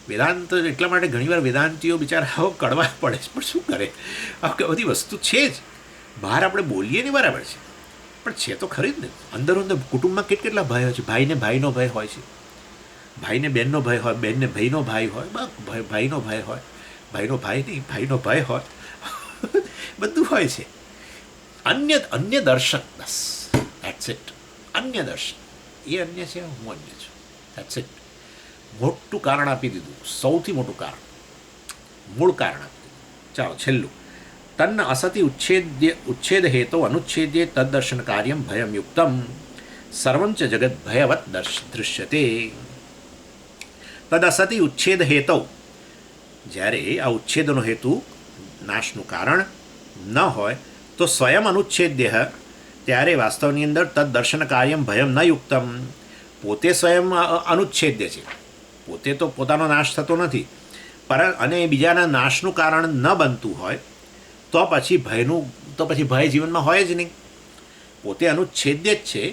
વેદાંત એટલા માટે ઘણીવાર વેદાંતિઓ બિચારા કડવા પડે છે, પણ શું કરે? આ બધી વસ્તુ છે જ. બહાર આપણે બોલીએ ને બરાબર છે, પણ છે તો ખરી જ ને. અંદરો અંદર કુટુંબમાં કેટલા ભય હોય છે. ભાઈને ભાઈનો ભય હોય છે, ભાઈને બહેનનો ભય હોય, બહેનને ભાઈનો ભાઈ હોય, ભાઈનો ભય હોય, ભાઈનો ભાઈ નહીં ભાઈનો ભય હોય, બધું હોય છે. અન્ય દર્શન, બસ ધેટ્સ ઇટ. અન્ય દર્શન, એ અન્ય છે, હું અન્ય છું, ધેટ્સ ઇટ. મોટું કારણ આપી દીધું, સૌથી મોટું કારણ, મૂળ કારણ આપી દીધું. ચાલો છેલ્લું. તન્ન અસતિ ઉચ્છેદ હેતો અનુચ્છેદ્ય તદ્દર્શન કાર્યમ ભયમ યુક્તમ સર્વંચ જગત ભયવત દૃશ્યતે. તદ અસતિ ઉચ્છેદ હેતો, જ્યારે આ ઉચ્છેદનો હેતુ નાશનું કારણ ન હોય તો સ્વયં અનુચ્છેદ્ય, ત્યારે વાસ્તવની અંદર તદ્દર્શન કાર્યમ ભયમ ન યુક્તમ. પોતે સ્વયં અનુચ્છેદ્ય છે, પોતે તો પોતાનો નાશ થતો નથી, અને બીજાના નાશનું કારણ ન બનતું હોય તો પછી ભય જીવનમાં હોય જ નહીં. પોતે અનુચ્છેદ્ય જ છે,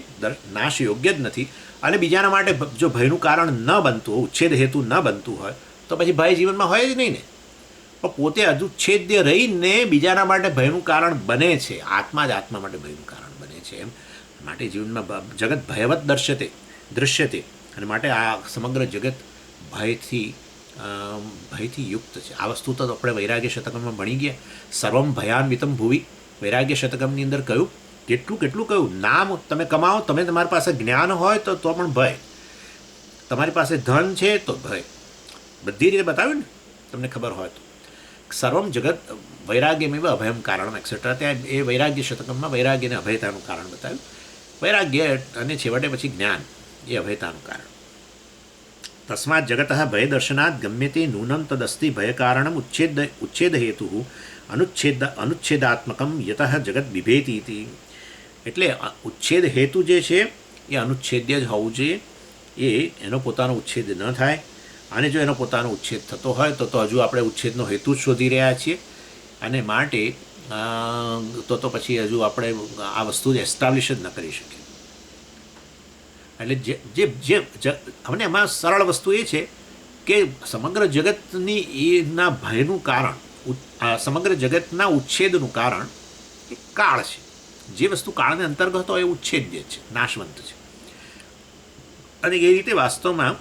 નાશ યોગ્ય જ નથી, અને બીજાના માટે જો ભયનું કારણ ન બનતું હોય, ઉચ્છેદ હેતુ ન બનતું હોય, તો પછી ભય જીવનમાં હોય જ નહીં ને. પણ પોતે અનુચ્છેદ્ય રહીને બીજાના માટે ભયનું કારણ બને છે. આત્મા જ આત્મા માટે ભયનું કારણ બને છે. એમ માટે જીવનમાં જગત ભયવત દૃશ્યતે. અને માટે આ સમગ્ર જગત ભયથી યુક્ત છે. આ વસ્તુ તો આપણે વૈરાગ્ય શતકમાં ભણી ગયા. સર્વમ ભયાન્વિતમ ભુવિ, વૈરાગ્ય શતકમની અંદર કહ્યું. કેટલું કહ્યું. નામ તમે કમાઓ, તમારી પાસે જ્ઞાન હોય તો પણ ભય, તમારી પાસે ધન છે તો ભય, બધી રીતે બતાવ્યું ને તમને ખબર હોય તો. સર્વમ જગત વૈરાગ્યમેવ અભયમ કારણ એક્સેટ્રા. ત્યાં એ વૈરાગ્ય શતકમમાં વૈરાગ્યને અભયતાનું કારણ બતાવ્યું. વૈરાગ્ય અને છેવટે પછી જ્ઞાન એ અભયતાનું કારણ. તસ્માત જગત ભયદર્શનાत् ગમ્યતે નૂનમ તદસ્તિ ભયકારણમ ઉચ્છેદ હેતુ અનુચ્છેદાત્મકમ યતઃ જગત બિભેતિ ઇતિ. એટલે ઉચ્છેદ હેતુ જે છે એ અનુચ્છેદ્ય જ હોવું જોઈએ. એનો પોતાનો ઉચ્છેદ ન થાય. અને જો એનો પોતાનો ઉચ્છેદ થતો હોય તો હજુ આપણે ઉચ્છેદનો હેતુ જ શોધી રહ્યા છીએ. અને માટે તો પછી હજુ આપણે આ વસ્તુ એસ્ટાબ્લિશ જ ન કરી શકીએ. એટલે અમને એમાં સરળ વસ્તુ એ છે કે સમગ્ર જગતની એના ભયનું કારણ, સમગ્ર જગતના ઉચ્છેદનું કારણ એ કાળ છે. જે વસ્તુ કાળને અંતર્ગત હોય એ ઉચ્છેદ્ય છે, નાશવંત છે. અને એ રીતે વાસ્તવમાં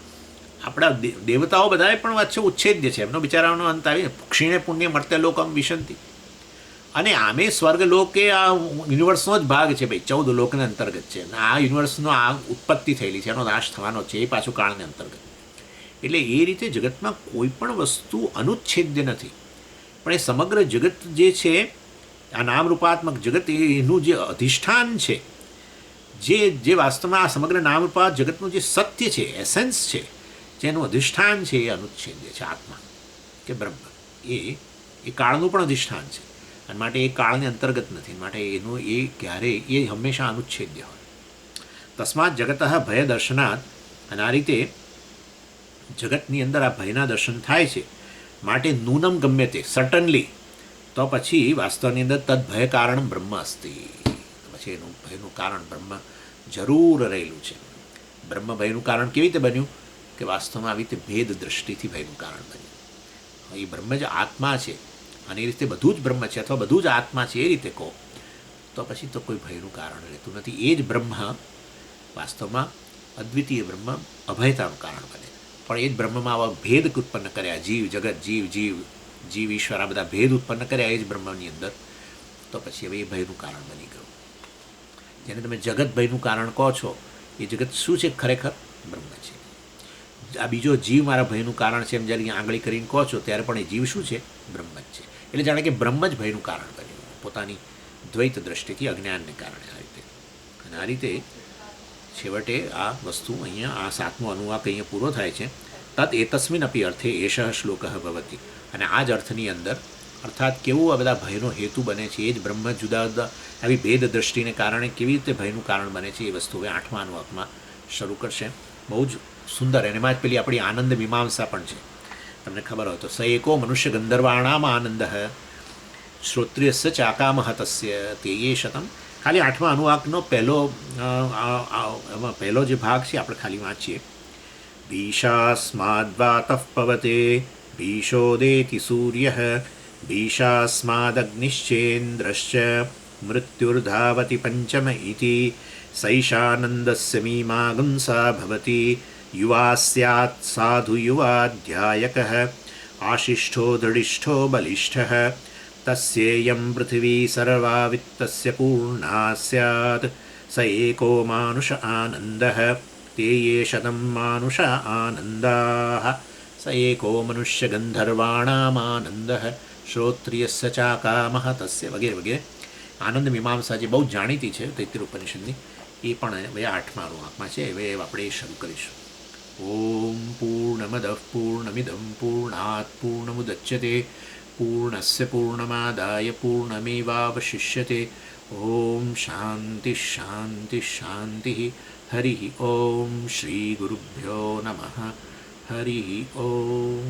આપણા દેવતાઓ બધાએ પણ વચ્ચે ઉચ્છેદ્ય છે. એમનો બિચારાનો અંત આવી ક્ષીણે પુણ્ય મળતે લોકમ વિશંતિ. અને આમે સ્વર્ગલોક એ આ યુનિવર્સનો જ ભાગ છે ભાઈ, 14 લોકને અંતર્ગત છે. અને આ યુનિવર્સનો આ ઉત્પત્તિ થયેલી છે, એનો નાશ થવાનો છે, એ પાછું કાળને અંતર્ગત. એટલે એ રીતે જગતમાં કોઈ પણ વસ્તુ અનુચ્છેદ્ય નથી. પણ એ સમગ્ર જગત જે છે, આ નામરૂપાત્મક જગત, એનું જે અધિષ્ઠાન છે, જે વાસ્તવમાં આ સમગ્ર નામરૂપાત જગતનું જે સત્ય છે, એસેન્સ છે, જેનું અધિષ્ઠાન છે, એ અનુચ્છેદ્ય છે. આત્મા કે બ્રહ્મ એ કાળનું પણ અધિષ્ઠાન છે, અને માટે એ કાળને અંતર્ગત નથી. માટે એનું એ ક્યારેય એ હંમેશા અનુચ્છેદ્ય હોય. તસ્માત જગત ભય દર્શનાત. અને આ રીતે જગતની અંદર આ ભયના દર્શન થાય છે. માટે નૂનમ ગમ્ય તે સર્ટનલી, તો પછી વાસ્તવની અંદર તદ ભય કારણ બ્રહ્મ અસ્તિ. પછી એનું ભયનું કારણ બ્રહ્મ જરૂર રહેલું છે. બ્રહ્મ ભયનું કારણ કેવી રીતે બન્યું? કે વાસ્તવમાં આવી રીતે ભેદ દૃષ્ટિથી ભયનું કારણ બન્યું. એ બ્રહ્મ જ આત્મા છે, અને એ રીતે બધું જ બ્રહ્મ છે, અથવા બધું જ આત્મા છે, એ રીતે કહો તો પછી તો કોઈ ભયનું કારણ રહેતું નથી. એ જ બ્રહ્મ વાસ્તવમાં અદ્વિતીય બ્રહ્મ અભયતાનું કારણ બને. પણ એ જ બ્રહ્મમાં આવા ભેદ ઉત્પન્ન કર્યા, જીવ જગત, જીવ ઈશ્વર, આ બધા ભેદ ઉત્પન્ન કર્યા એ જ બ્રહ્મની અંદર, તો પછી હવે એ ભયનું કારણ બની ગયું. જેને તમે જગત ભયનું કારણ કહો છો, એ જગત શું છે? ખરેખર બ્રહ્મ છે. આ બીજો જીવ મારા ભયનું કારણ છે એમ જ્યારે આંગળી કરીને કહો છો, ત્યારે પણ એ જીવ શું છે? બ્રહ્મ જ છે. એટલે જાણે કે બ્રહ્મ જ ભયનું કારણ બન્યું, પોતાની દ્વૈત દ્રષ્ટિથી, અજ્ઞાનને કારણે. આ રીતે અને આ રીતે છેવટે આ વસ્તુ અહીંયા આ 7મો અનુવાક અહીંયા પૂરો થાય છે. તદ એતસ્મિન અપી અર્થે એષ શ્લોક ભવતી. અને આ જ અર્થની અંદર, અર્થાત કેવું આ બધા ભયનો હેતુ બને છે, એ જ બ્રહ્મ જુદા જુદા આવી ભેદ દ્રષ્ટિને કારણે કેવી રીતે ભયનું કારણ બને છે, એ વસ્તુ હવે 8મા અનુવાકમાં શરૂ કરશે. બહુ જ સુંદર. એમાં જ પેલી આપણી આનંદ મીમાંસા પણ છે. તમને ખબર હોય તો સ એકો મનુષ્ય ગંધર્વાણામ આનંદ શ્રોત્રિયસ્ય ચાકામહ તસ્ય તે એ શતમ. ખાલી 8મા અનુવાકનો પહેલો જે ભાગ છે આપણે ખાલી વાંચીએ. ભીષાસ્માદ્વાતઃ પવતે ભીષોદેતિ સૂર્યઃ ભીષાસ્માદગ્નિશ્ચેન્દ્રશ્ચ મૃત્યુર્ધાવતિ પંચમ ઇતિ સૈષાનંદસ્ય મીમાગંસા ભવતિ યુવા સ્યાತ್ સાધુ યુવાધ્યાયકઃ આશિષ્ઠો દૃઢિષ્ઠો બલિષ્ઠઃ તસ્યેયં પૃથિવી સર્વા વિત્તસ્ય પૂર્ણા સ્યાत् સ એકો માનુષ આનંદઃ તે યે શતમ માનુષ આનંદાઃ સ એકો મનુષ્ય ગંધર્વાણામ આનંદઃ શ્રોત્રિયસ્ય ચાકામહ તસ્ય વગેરે વગેરે. આનંદ મીમાંસા જે બહુ જાણીતી છે તૈત્તિરીય ઉપનિષદની, એ પણ હવે 8મા અનુવાકમાં છે. હવે આપણે એ શરૂ કરીશું. ઓમ પૂર્ણમદઃ પૂર્ણમિદં પૂર્ણાત પૂર્ણમુદચ્યતે પૂર્ણસ્ય પૂર્ણમાદાય પૂર્ણમેવાવશિષ્યતે. ઓમ શાંતિ શાંતિ શાંતિ. હરિ ઓમ શ્રી ગુરુભ્યો નમઃ. હરિ ઓમ.